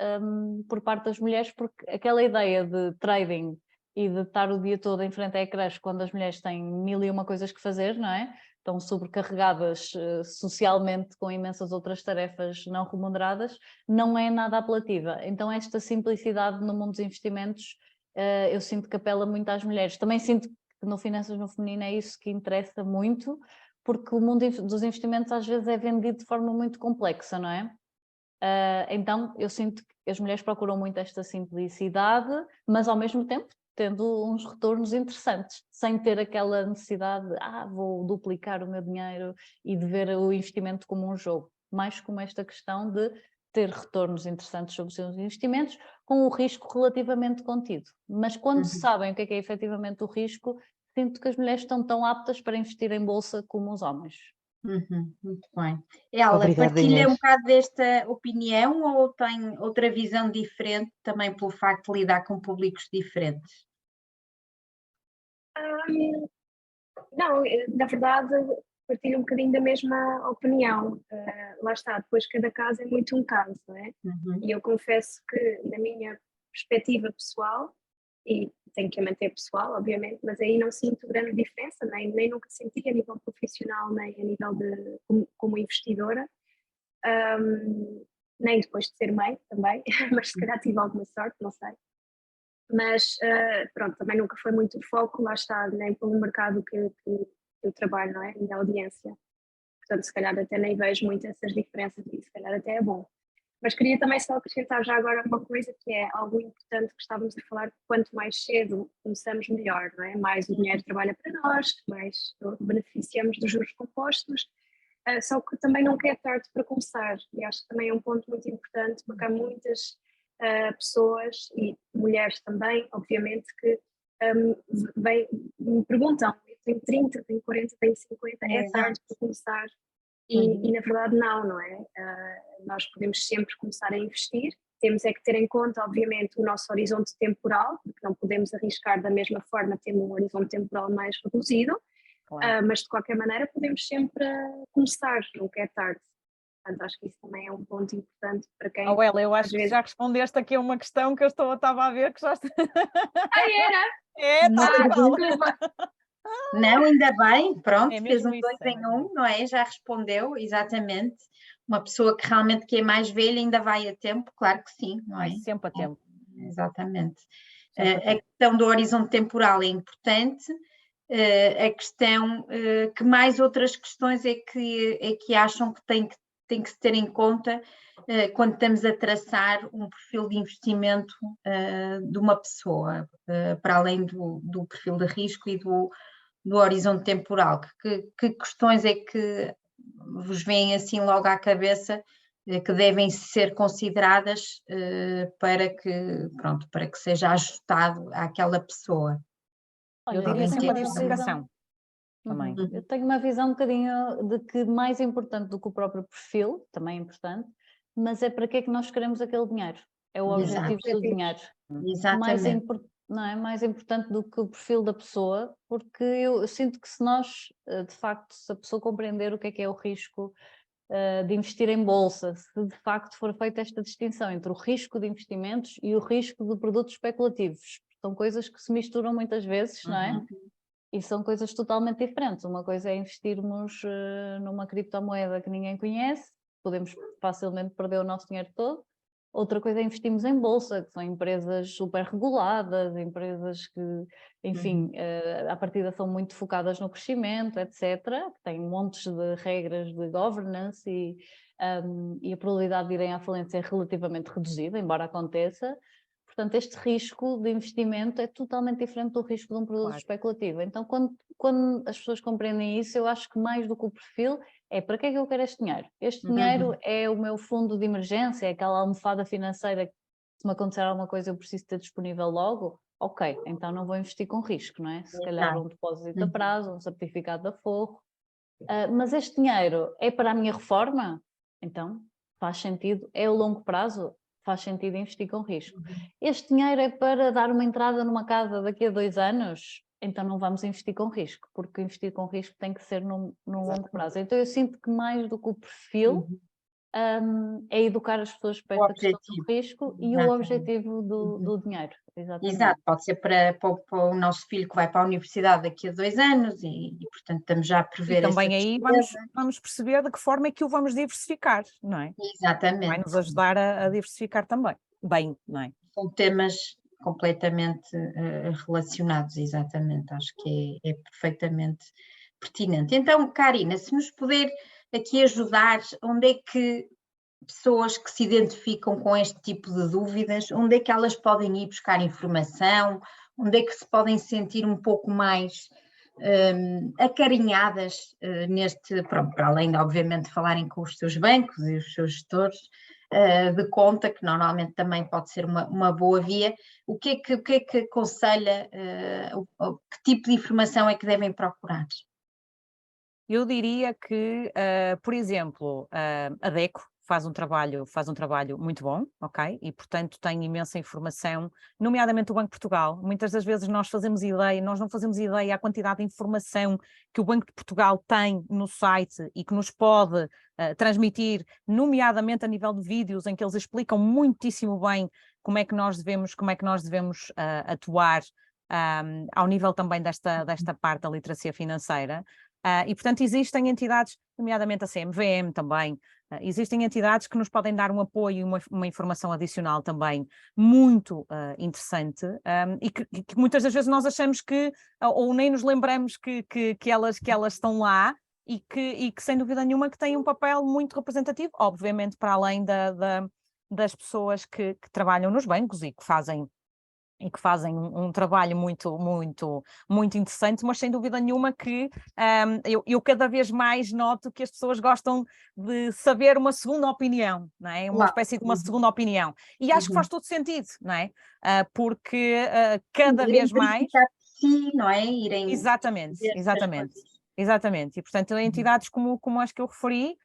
por parte das mulheres, porque aquela ideia de trading e de estar o dia todo em frente a ecrãs quando as mulheres têm mil e uma coisas que fazer, não é? Estão sobrecarregadas socialmente com imensas outras tarefas não remuneradas, não é nada apelativa. Então esta simplicidade no mundo dos investimentos eu sinto que apela muito às mulheres. Também sinto que no Finanças no Feminino é isso que interessa muito, porque o mundo dos investimentos às vezes é vendido de forma muito complexa, não é? Então eu sinto que as mulheres procuram muito esta simplicidade, mas ao mesmo tempo tendo uns retornos interessantes, sem ter aquela necessidade de vou duplicar o meu dinheiro e de ver o investimento como um jogo, mais como esta questão de ter retornos interessantes sobre os seus investimentos, com o risco relativamente contido. Mas quando sabem o que é efetivamente o risco, sinto que as mulheres estão tão aptas para investir em bolsa como os homens. Muito bem. Ela, partilha um bocado desta opinião ou tem outra visão diferente também pelo facto de lidar com públicos diferentes? Não, na verdade, partilho um bocadinho da mesma opinião. Lá está, depois cada caso é muito um caso, não é? E eu confesso que, na minha perspectiva pessoal, e tenho que a manter pessoal, obviamente, mas aí não sinto grande diferença, nem nunca senti a nível profissional, nem a nível de como investidora, nem depois de ser mãe também, mas se calhar tive alguma sorte, não sei. Mas pronto, também nunca foi muito o foco, lá está, nem pelo mercado que eu trabalho, não é? E da audiência. Portanto, se calhar até nem vejo muito essas diferenças e se calhar até é bom. Mas queria também só acrescentar já agora uma coisa que é algo importante que estávamos a falar, quanto mais cedo começamos melhor, não é? Mais o dinheiro trabalha para nós, mais beneficiamos dos juros compostos, só que também nunca é tarde para começar e acho que também é um ponto muito importante porque há muitas pessoas e mulheres também, obviamente, que me perguntam, eu tenho 30, tenho 40, tenho 50, é tarde para começar? E na verdade não é? Nós podemos sempre começar a investir, temos é que ter em conta, obviamente, o nosso horizonte temporal, porque não podemos arriscar da mesma forma, tendo um horizonte temporal mais reduzido, claro. Mas de qualquer maneira podemos sempre começar, nunca é tarde. Portanto, acho que isso também é um ponto importante para quem... Ela, eu acho que já respondeste aqui a uma questão que eu estava a ver que já... era? É, desculpa. Não, ainda bem, pronto, fez um 2 em 1, não é? Já respondeu, exatamente. Uma pessoa que realmente que é mais velha ainda vai a tempo, claro que sim, não é? Sempre a tempo. Exatamente. A questão do horizonte temporal é importante, a questão que mais outras questões é que acham que tem que se ter em conta quando estamos a traçar um perfil de investimento de uma pessoa, para além do perfil de risco e do horizonte temporal. Que questões é que vos vêm assim logo à cabeça que devem ser consideradas para que seja ajustado àquela pessoa? Olha, Eu diria sempre a diversificação. Também. Eu tenho uma visão um bocadinho de que mais importante do que o próprio perfil, também é importante, mas é para que é que nós queremos aquele dinheiro. É o objetivo do dinheiro. Exatamente. Não é mais importante do que o perfil da pessoa, porque eu sinto que se nós, de facto, se a pessoa compreender o que é o risco de investir em bolsa, se de facto for feita esta distinção entre o risco de investimentos e o risco de produtos especulativos, são coisas que se misturam muitas vezes, não é? E são coisas totalmente diferentes. Uma coisa é investirmos numa criptomoeda que ninguém conhece, podemos facilmente perder o nosso dinheiro todo. Outra coisa é investirmos em bolsa, que são empresas super reguladas, empresas que, enfim, à partida são muito focadas no crescimento, etc., que têm montes de regras de governance e a probabilidade de irem à falência é relativamente reduzida, embora aconteça. Portanto, este risco de investimento é totalmente diferente do risco de um produto especulativo. Então, quando as pessoas compreendem isso, eu acho que mais do que o perfil é para que é que eu quero este dinheiro? Este dinheiro é o meu fundo de emergência, é aquela almofada financeira que se me acontecer alguma coisa eu preciso ter disponível logo. Ok, então não vou investir com risco, não é? Se calhar um depósito a prazo, um certificado de aforro. Mas este dinheiro é para a minha reforma? Então faz sentido. É o longo prazo? Faz sentido investir com risco. Este dinheiro é para dar uma entrada numa casa daqui a 2 anos? Então não vamos investir com risco, porque investir com risco tem que ser num longo prazo. Então eu sinto que mais do que o perfil é educar as pessoas para esta questão do risco e o objetivo do dinheiro. Exatamente. Exato, pode ser para o nosso filho que vai para a universidade daqui a 2 anos e portanto estamos já a prever. E também aí vamos perceber de que forma é que o vamos diversificar, não é? Exatamente. Vai nos ajudar a diversificar também, bem, não é? São temas completamente relacionados, exatamente, acho que é perfeitamente pertinente. Então, Karina, se nos puder aqui ajudar, onde é que pessoas que se identificam com este tipo de dúvidas, onde é que elas podem ir buscar informação, onde é que se podem sentir um pouco mais acarinhadas para além de obviamente falarem com os seus bancos e os seus gestores de conta, que normalmente também pode ser uma boa via. O que é que aconselha, que tipo de informação é que devem procurar? Eu diria que, por exemplo, a DECO faz um trabalho muito bom, ok? E, portanto, tem imensa informação, nomeadamente o Banco de Portugal. Muitas das vezes nós não fazemos ideia a quantidade de informação que o Banco de Portugal tem no site e que nos pode transmitir, nomeadamente a nível de vídeos, em que eles explicam muitíssimo bem como é que nós devemos atuar ao nível também desta parte da literacia financeira. E, portanto, existem entidades, nomeadamente a CMVM também, existem entidades que nos podem dar um apoio e uma informação adicional também muito interessante, e que muitas das vezes nós achamos que, ou nem nos lembramos que elas estão lá, e que sem dúvida nenhuma que têm um papel muito representativo, obviamente para além das pessoas que trabalham nos bancos e que fazem um trabalho muito, muito, muito interessante, mas sem dúvida nenhuma que eu cada vez mais noto que as pessoas gostam de saber uma segunda opinião, não é? Uma espécie de uma segunda opinião. E acho que faz todo sentido, não é? Porque cada vez mais... Si, não é? Exatamente. E, portanto, entidades como as que eu referi,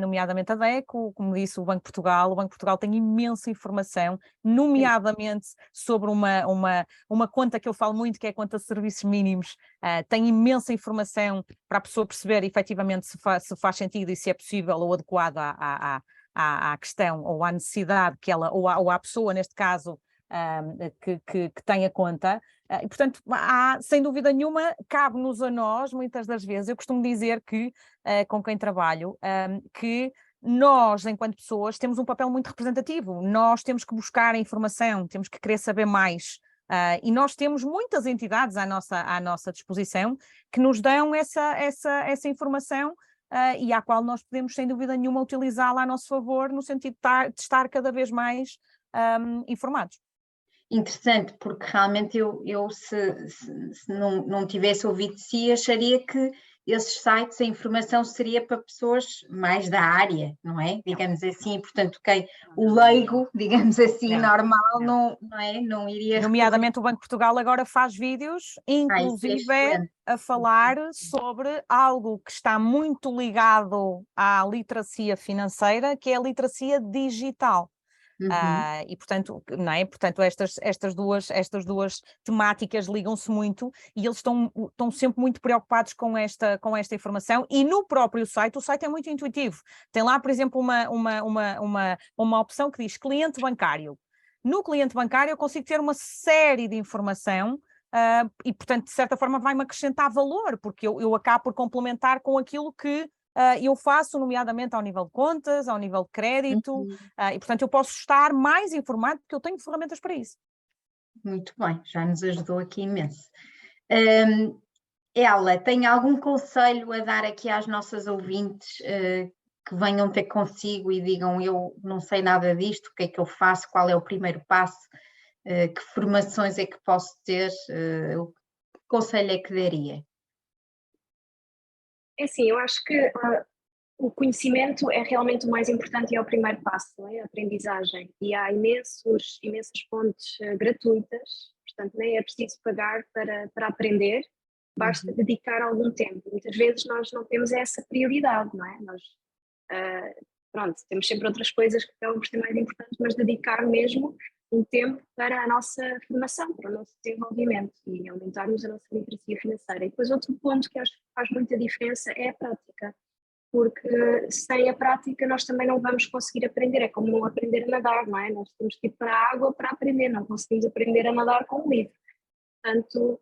nomeadamente a DECO, como disse o Banco de Portugal tem imensa informação, nomeadamente sobre uma conta que eu falo muito, que é a conta de serviços mínimos, tem imensa informação para a pessoa perceber efetivamente se faz sentido e se é possível ou adequado à questão ou à necessidade que ela, ou à pessoa, neste caso, que tem a conta. E, portanto, sem dúvida nenhuma, cabe-nos a nós, muitas das vezes, eu costumo dizer que, com quem trabalho, que nós, enquanto pessoas, temos um papel muito representativo, nós temos que buscar a informação, temos que querer saber mais, e nós temos muitas entidades à nossa disposição que nos dão essa informação, e à qual nós podemos, sem dúvida nenhuma, utilizá-la a nosso favor, no sentido de estar cada vez mais informados. Interessante, porque realmente eu se não tivesse ouvido de si, acharia que esses sites, a informação seria para pessoas mais da área, não é? Digamos assim, portanto, o leigo, digamos assim, normal, não iria... Nomeadamente o Banco de Portugal agora faz vídeos, inclusive a falar sobre algo que está muito ligado à literacia financeira, que é a literacia digital. E portanto, não é? Portanto, estas duas temáticas ligam-se muito e eles estão sempre muito preocupados com esta informação, e no próprio site, o site é muito intuitivo. Tem lá, por exemplo, uma opção que diz cliente bancário. No cliente bancário eu consigo ter uma série de informação, e portanto, de certa forma, vai-me acrescentar valor, porque eu acabo por complementar com aquilo que eu faço, nomeadamente ao nível de contas, ao nível de crédito, e portanto eu posso estar mais informado porque eu tenho ferramentas para isso. Muito bem, já nos ajudou aqui imenso. Ela, tem algum conselho a dar aqui às nossas ouvintes que venham ter consigo e digam: eu não sei nada disto, o que é que eu faço, qual é o primeiro passo, que formações é que posso ter, que conselho é que daria? É assim, eu acho que o conhecimento é realmente o mais importante e é o primeiro passo, não é? A aprendizagem. E há imensas fontes gratuitas, portanto nem é preciso pagar para aprender, basta dedicar algum tempo. Muitas vezes nós não temos essa prioridade, não é? Nós, temos sempre outras coisas que acabam por ser mais importantes, mas dedicar mesmo um tempo para a nossa formação, para o nosso desenvolvimento e aumentarmos a nossa literacia financeira. E depois outro ponto que acho que faz muita diferença é a prática, porque sem a prática nós também não vamos conseguir aprender, é como aprender a nadar, não é? Nós temos que ir para a água para aprender, não conseguimos aprender a nadar com um livro. Portanto,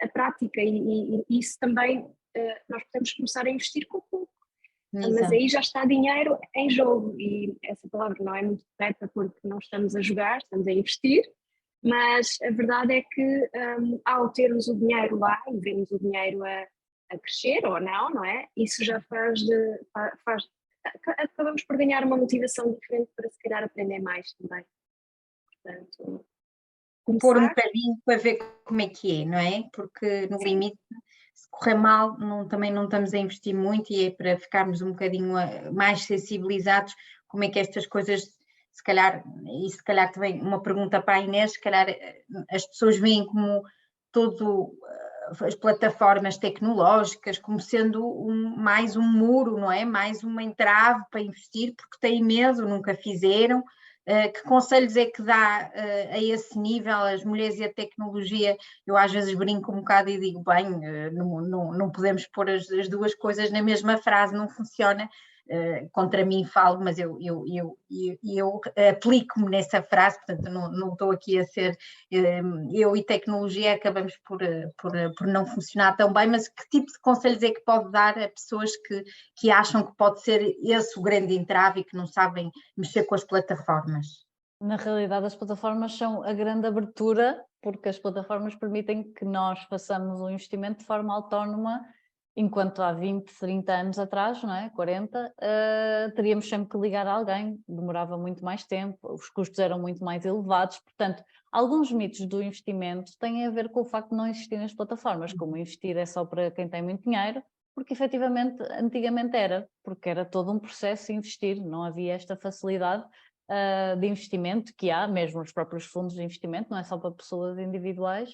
a prática e isso também nós podemos começar a investir com pouco. Mas aí já está dinheiro em jogo, e essa palavra não é muito correta porque não estamos a jogar, estamos a investir, mas a verdade é que ao termos o dinheiro lá e vermos o dinheiro a crescer ou não é? Isso já acabamos por ganhar uma motivação diferente para se calhar aprender mais também. Portanto, pôr um bocadinho para ver como é que é, não é? Porque no limite, se correr mal, também não estamos a investir muito, e é para ficarmos um bocadinho mais sensibilizados como é que estas coisas, se calhar também uma pergunta para a Inês, se calhar as pessoas veem como todo as plataformas tecnológicas como sendo mais um muro, não é? Mais uma entrave para investir, porque têm medo, nunca fizeram. Que conselhos é que dá a esse nível, as mulheres e a tecnologia? Eu às vezes brinco um bocado e digo, bem, não podemos pôr as duas coisas na mesma frase, não funciona. Contra mim falo, mas eu aplico-me nessa frase, portanto não estou aqui a ser, eu e tecnologia acabamos por não funcionar tão bem, mas que tipo de conselhos é que pode dar a pessoas que acham que pode ser esse o grande entrave e que não sabem mexer com as plataformas? Na realidade, as plataformas são a grande abertura, porque as plataformas permitem que nós façamos um investimento de forma autónoma, enquanto há 20, 30 anos atrás, não é? 40, teríamos sempre que ligar a alguém, demorava muito mais tempo, os custos eram muito mais elevados, portanto, alguns mitos do investimento têm a ver com o facto de não existirem as plataformas, como investir é só para quem tem muito dinheiro, porque efetivamente antigamente era, porque era todo um processo investir, não havia esta facilidade de investimento que há, mesmo os próprios fundos de investimento, não é só para pessoas individuais,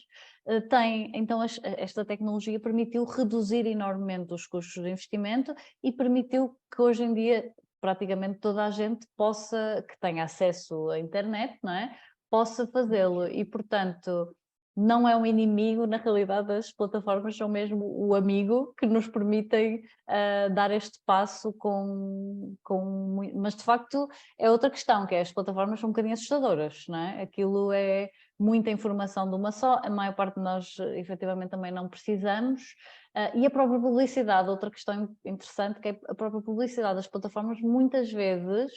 então esta tecnologia permitiu reduzir enormemente os custos de investimento e permitiu que hoje em dia praticamente toda a gente que tenha acesso à internet, não é? Possa fazê-lo e, portanto, não é um inimigo, na realidade as plataformas são mesmo o amigo que nos permitem dar este passo mas de facto é outra questão, que é as plataformas são um bocadinho assustadoras, não é? Aquilo é muita informação de uma só, a maior parte de nós efetivamente também não precisamos, e a própria publicidade, outra questão interessante, que é a própria publicidade das plataformas muitas vezes,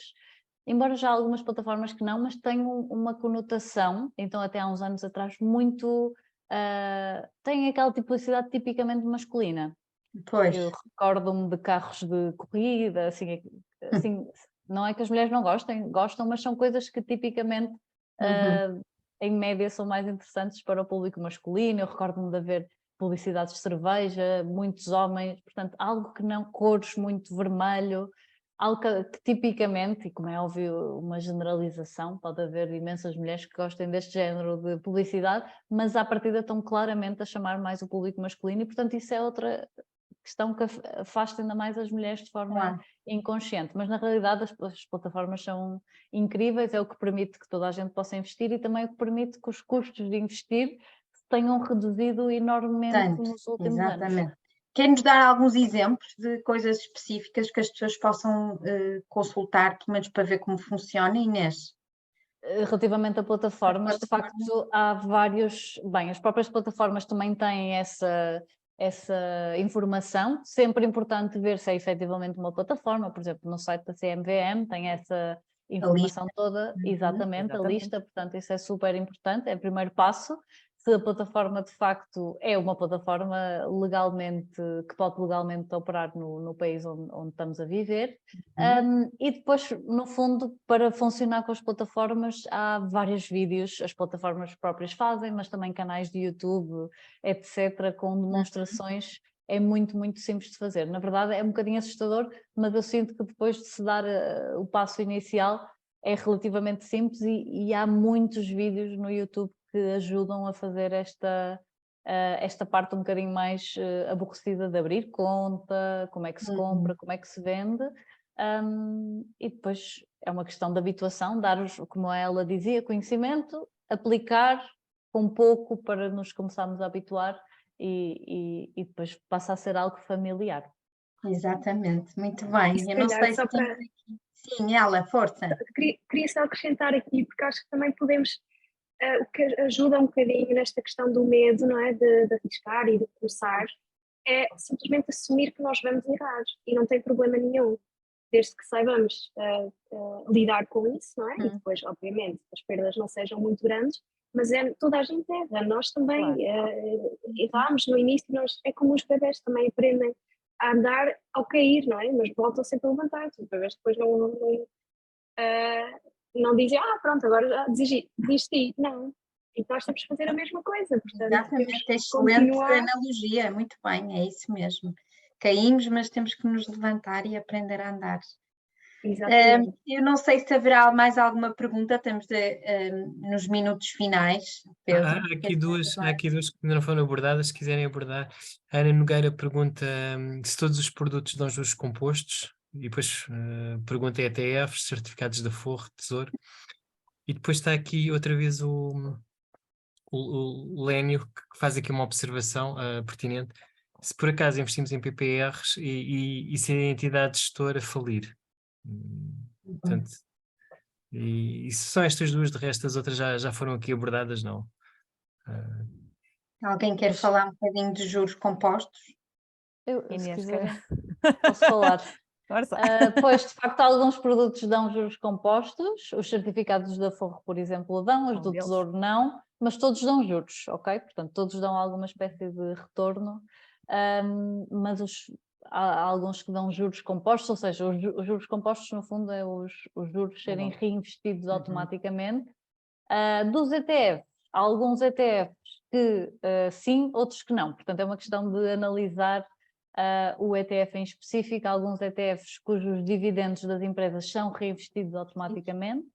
embora já há algumas plataformas que não, mas têm uma conotação, então até há uns anos atrás, muito... tem aquela publicidade tipicamente masculina. Pois. Eu recordo-me de carros de corrida, assim, não é que as mulheres não gostam, mas são coisas que tipicamente, em média, são mais interessantes para o público masculino. Eu recordo-me de haver publicidades de cerveja, muitos homens, portanto, algo que não, cores muito vermelho, algo que tipicamente, e como é óbvio uma generalização, pode haver imensas mulheres que gostem deste género de publicidade, mas à partida estão claramente a chamar mais o público masculino e, portanto, isso é outra questão que afasta ainda mais as mulheres de forma inconsciente. Mas, na realidade, as plataformas são incríveis, é o que permite que toda a gente possa investir e também é o que permite que os custos de investir se tenham reduzido enormemente nos últimos anos. Quer-nos dar alguns exemplos de coisas específicas que as pessoas possam consultar, pelo menos para ver como funciona, Inês? Relativamente a plataformas, de facto há vários... Bem, as próprias plataformas também têm essa informação, sempre importante ver se é efetivamente uma plataforma, por exemplo, no site da CMVM tem essa informação toda, exatamente, a lista, portanto isso é super importante, é o primeiro passo. Se a plataforma de facto é uma plataforma que pode legalmente operar no país onde estamos a viver. E depois, no fundo, para funcionar com as plataformas, há vários vídeos, as plataformas próprias fazem, mas também canais de YouTube, etc., com demonstrações. É muito, muito simples de fazer. Na verdade, é um bocadinho assustador, mas eu sinto que depois de se dar o passo inicial, é relativamente simples e há muitos vídeos no YouTube que ajudam a fazer esta parte um bocadinho mais aborrecida de abrir conta, como é que se compra, como é que se vende, e depois é uma questão de habituação, como ela dizia, conhecimento, aplicar com pouco para nos começarmos a habituar e depois passa a ser algo familiar. Exatamente, muito bem. Eu não sei se para... Sim, ela, força. Queria só acrescentar aqui, porque acho que também podemos... o que ajuda um bocadinho nesta questão do medo, não é? De arriscar e de começar, é simplesmente assumir que nós vamos errar e não tem problema nenhum, desde que saibamos lidar com isso, não é? E depois, obviamente, as perdas não sejam muito grandes, mas toda a gente erra, nós também erramos no início, é como os bebés também aprendem a andar ao cair, não é? Mas voltam sempre a levantar, os bebés depois não dizem, pronto, agora já desisti. Não. E nós temos que fazer a mesma coisa. Portanto, exatamente, é excelente analogia, muito bem, é isso mesmo. Caímos, mas temos que nos levantar e aprender a andar. Exatamente. Eu não sei se haverá mais alguma pergunta, estamos nos minutos finais, Pedro. Há aqui duas que ainda não foram abordadas, se quiserem abordar. A Ana Nogueira pergunta se todos os produtos dão juros compostos, e depois pergunta ETFs, certificados da Forro, Tesouro. E depois está aqui outra vez o Lénio, que faz aqui uma observação pertinente. Se por acaso investimos em PPRs e se a entidade gestora falir. Portanto, e se são estas duas, de resto as outras já foram aqui abordadas, não? Alguém quer falar um bocadinho de juros compostos? Se Inês, quiserem, posso falar. Força. Pois, de facto, alguns produtos dão juros compostos, os certificados da Forro, por exemplo, dão, os do deles. Tesouro não, mas todos dão juros, ok? Portanto, todos dão alguma espécie de retorno, mas há alguns que dão juros compostos, ou seja, os juros compostos, no fundo, é os juros serem reinvestidos automaticamente. Dos ETFs, há alguns ETFs que sim, outros que não, portanto, é uma questão de analisar o ETF em específico. Há alguns ETFs cujos dividendos das empresas são reinvestidos automaticamente,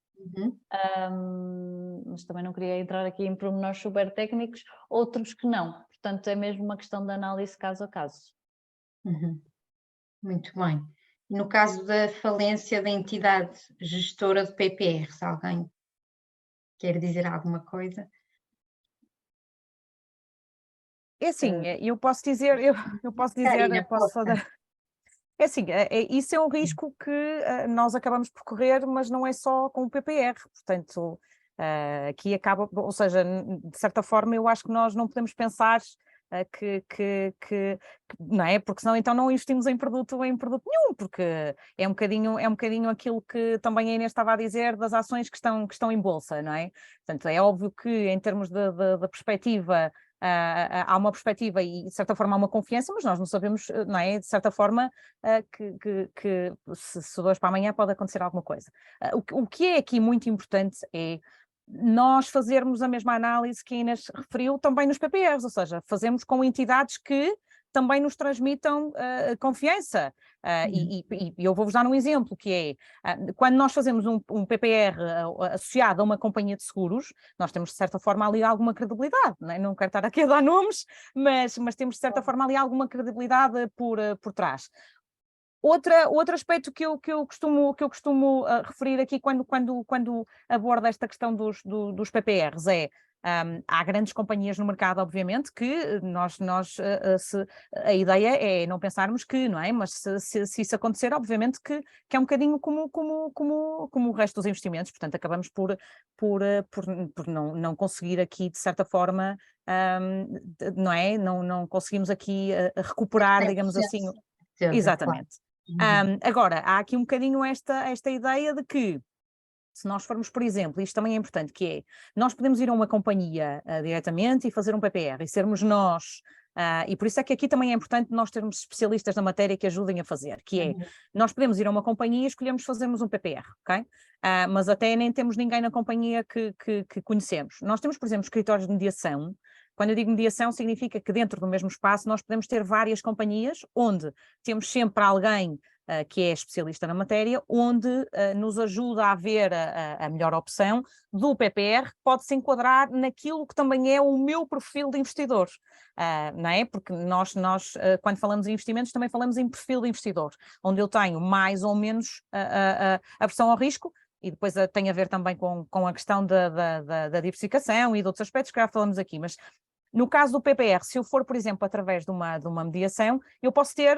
mas também não queria entrar aqui em pormenores super técnicos, outros que não, portanto é mesmo uma questão de análise caso a caso. Muito bem. No caso da falência da entidade gestora de PPRs, alguém quer dizer alguma coisa? É assim, eu posso dizer, Karina, eu posso força. falar. É assim, isso é um risco que nós acabamos por correr, mas não é só com o PPR, portanto, aqui acaba, ou seja, de certa forma eu acho que nós não podemos pensar que não é, porque senão então não investimos em produto nenhum, porque é um bocadinho aquilo que também a Inês estava a dizer das ações que estão em bolsa, não é? Portanto, é óbvio que em termos da perspectiva, há uma perspectiva e de certa forma há uma confiança, mas nós não sabemos, não é? De certa forma que se hoje para amanhã pode acontecer alguma coisa. O que é aqui muito importante é nós fazermos a mesma análise que a Inês referiu também nos PPRs, ou seja, fazemos com entidades que também nos transmitam confiança. E eu vou-vos dar um exemplo, que é, quando nós fazemos um PPR associado a uma companhia de seguros, nós temos de certa forma ali alguma credibilidade, não quero estar aqui a dar nomes, mas temos de certa forma ali alguma credibilidade por trás. Outro aspecto que eu costumo referir aqui quando abordo esta questão dos PPRs é, há grandes companhias no mercado, obviamente, que a ideia é não pensarmos que, não é? Mas se isso acontecer, obviamente que é um bocadinho como o resto dos investimentos, portanto acabamos por não conseguir aqui, de certa forma, não é? Não conseguimos aqui recuperar, digamos assim. Exatamente. Agora, há aqui um bocadinho esta ideia de que, se nós formos, por exemplo, isto também é importante, que é, nós podemos ir a uma companhia diretamente e fazer um PPR, e sermos nós, e por isso é que aqui também é importante nós termos especialistas na matéria que ajudem a fazer, que é, nós podemos ir a uma companhia e escolhemos fazermos um PPR, ok? Mas até nem temos ninguém na companhia que conhecemos. Nós temos, por exemplo, escritórios de mediação. Quando eu digo mediação, significa que dentro do mesmo espaço nós podemos ter várias companhias, onde temos sempre alguém que é especialista na matéria, onde nos ajuda a ver a melhor opção do PPR, que pode se enquadrar naquilo que também é o meu perfil de investidor, não é? Porque nós quando falamos em investimentos, também falamos em perfil de investidor, onde eu tenho mais ou menos aversão ao risco. E depois tem a ver também com a questão da diversificação e de outros aspectos que já falamos aqui, mas no caso do PPR, se eu for, por exemplo, através de uma mediação, eu posso ter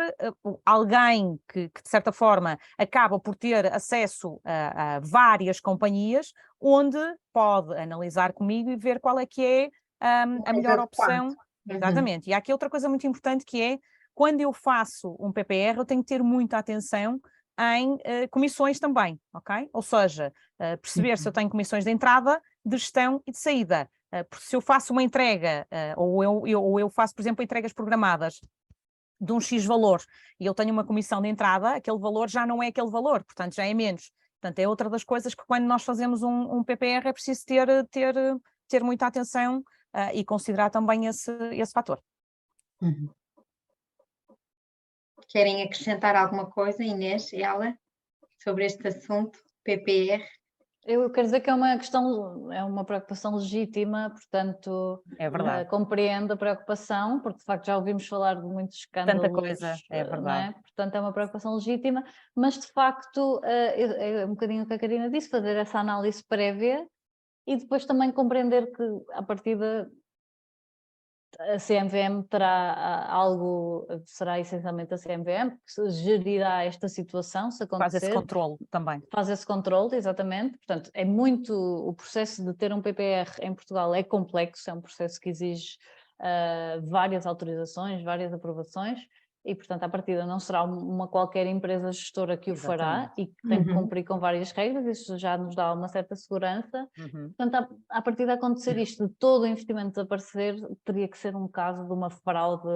alguém que, de certa forma, acaba por ter acesso a várias companhias, onde pode analisar comigo e ver qual é que é a melhor opção. Exatamente. E há aqui outra coisa muito importante, que é, quando eu faço um PPR, eu tenho que ter muita atenção em comissões também, ok? Ou seja, perceber se eu tenho comissões de entrada, de gestão e de saída. Porque se eu faço uma entrega, ou eu faço, por exemplo, entregas programadas de um X valor, e eu tenho uma comissão de entrada, aquele valor já não é aquele valor, portanto já é menos. Portanto, é outra das coisas que, quando nós fazemos um PPR, é preciso ter muita atenção e considerar também esse fator. Querem acrescentar alguma coisa, Inês e ela? sobre este assunto, PPR? Eu quero dizer que é uma questão, é uma preocupação legítima, portanto, É verdade. compreendo a preocupação, porque de facto já ouvimos falar de muitos escândalos. Tanta coisa, é não verdade. Portanto, é uma preocupação legítima, mas de facto, é um bocadinho o que a Karina disse, fazer essa análise prévia e depois também compreender que, a partir da a CMVM terá algo, será essencialmente a CMVM que gerirá esta situação, se acontecer. Faz esse controle também. Faz esse controle, exatamente. Portanto, é muito, o processo de ter um PPR em Portugal é complexo, é um processo que exige várias autorizações, várias aprovações, e portanto, à partida não será uma qualquer empresa gestora que o fará e que tem que cumprir com várias regras, isso já nos dá uma certa segurança. Portanto, à partida de acontecer isto, de todo o investimento desaparecer, teria que ser um caso de uma fraude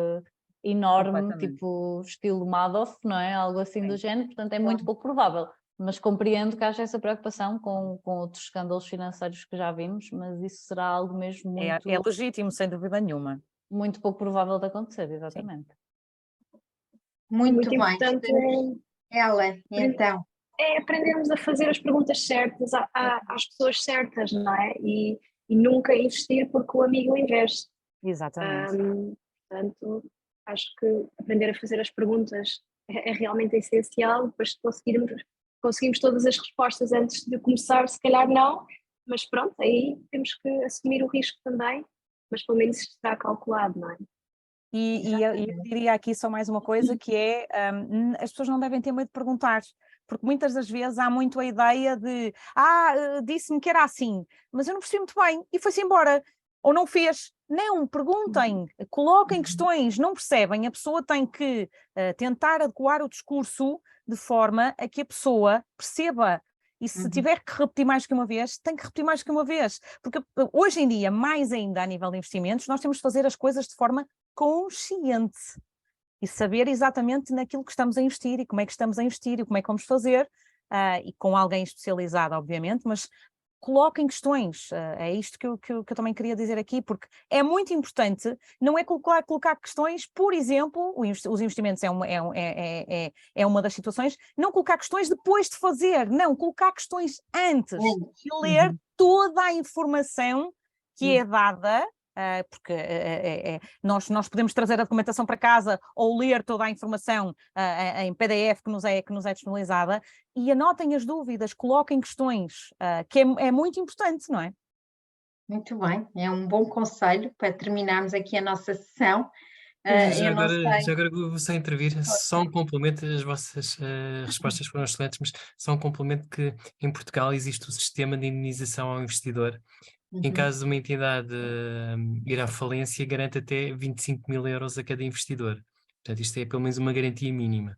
enorme, tipo estilo Madoff, não é? Algo assim do género, portanto é muito pouco provável. Mas compreendo que haja essa preocupação com outros escândalos financeiros que já vimos, mas isso será algo mesmo muito... É legítimo, sem dúvida nenhuma. Muito pouco provável de acontecer, exatamente. Muito bem. Importante Ela, então. é aprendermos a fazer as perguntas certas às pessoas certas, não é? E nunca investir porque o amigo investe. Exatamente. Portanto, acho que aprender a fazer as perguntas é realmente essencial. Depois conseguimos todas as respostas antes de começar, se calhar não, mas pronto, aí temos que assumir o risco também, mas pelo menos estará calculado, não é? E eu diria aqui só mais uma coisa, que é, as pessoas não devem ter medo de perguntar, porque muitas das vezes há muito a ideia de, disse-me que era assim, mas eu não percebi muito bem, e foi-se embora, ou não fez. Não, perguntem, coloquem questões, não percebem, a pessoa tem que tentar adequar o discurso de forma a que a pessoa perceba. E se tiver que repetir mais que uma vez, tem que repetir mais que uma vez. Porque hoje em dia, mais ainda a nível de investimentos, nós temos de fazer as coisas de forma consciente e saber exatamente naquilo que estamos a investir e como é que estamos a investir e como é que vamos fazer, e com alguém especializado, obviamente, mas coloquem questões, é isto que eu também queria dizer aqui, porque é muito importante, não é colocar questões, por exemplo, os investimentos é uma das situações, não colocar questões depois de fazer, não, colocar questões antes e ler toda a informação que é dada, porque nós podemos trazer a documentação para casa ou ler toda a informação em PDF que nos é disponibilizada, e anotem as dúvidas, coloquem questões, que é muito importante, não é? Muito bem, é um bom conselho para terminarmos aqui a nossa sessão. Já agora vou só intervir, só um complemento, as vossas respostas foram excelentes, mas só um complemento que em Portugal existe o sistema de indenização ao investidor. Em caso de uma entidade ir à falência, garante até 25.000 euros a cada investidor. Portanto, isto é pelo menos uma garantia mínima.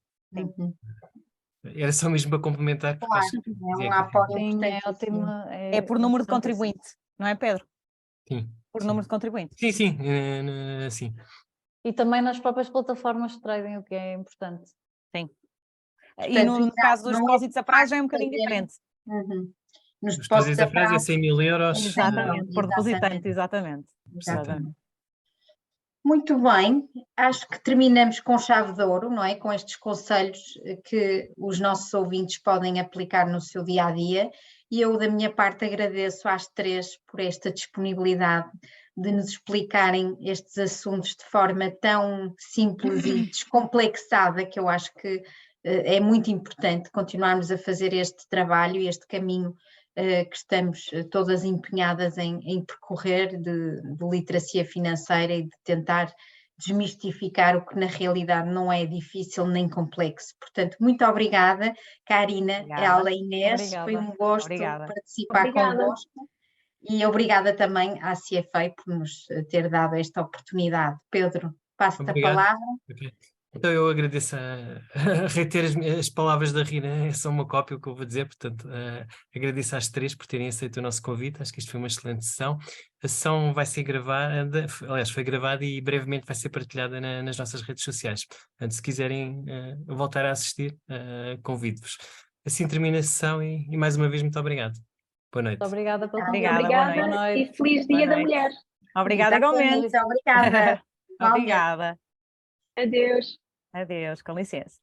Era só mesmo para complementar. Porque Claro, é um apoio importante. Ótimo. É por número de contribuinte, não é, Pedro? Sim. Por número de contribuinte. Sim, sim. E também nas próprias plataformas de trading, o que é importante. Sim. Portanto, E no caso dos depósitos a prazo é um bocadinho diferente. Nos Os depósitos a prazo é 100.000 euros. Exatamente, por depositante, exatamente. Muito bem, acho que terminamos com chave de ouro, não é? Com estes conselhos que os nossos ouvintes podem aplicar no seu dia-a-dia, e eu da minha parte agradeço às três por esta disponibilidade de nos explicarem estes assuntos de forma tão simples e descomplexada, que eu acho que é muito importante continuarmos a fazer este trabalho e este caminho que estamos todas empenhadas em percorrer de literacia financeira e de tentar desmistificar o que na realidade não é difícil nem complexo. Portanto, muito obrigada, Karina, Ela e Inês, foi um gosto participar convosco, e obrigada também à CFA por nos ter dado esta oportunidade. Pedro, passo-te a palavra. Okay. Então eu agradeço a reter as palavras da Rina, é só uma cópia o que eu vou dizer, portanto agradeço às três por terem aceito o nosso convite, acho que isto foi uma excelente sessão. A sessão vai ser gravada, aliás foi gravada e brevemente vai ser partilhada nas nossas redes sociais, portanto se quiserem voltar a assistir, convido-vos. Assim termina a sessão e mais uma vez muito obrigado. Boa noite. Muito obrigada pela Obrigada boa noite. E feliz Dia da Mulher. Obrigada igualmente. Obrigada. Obrigada. Adeus. Adeus, com licença.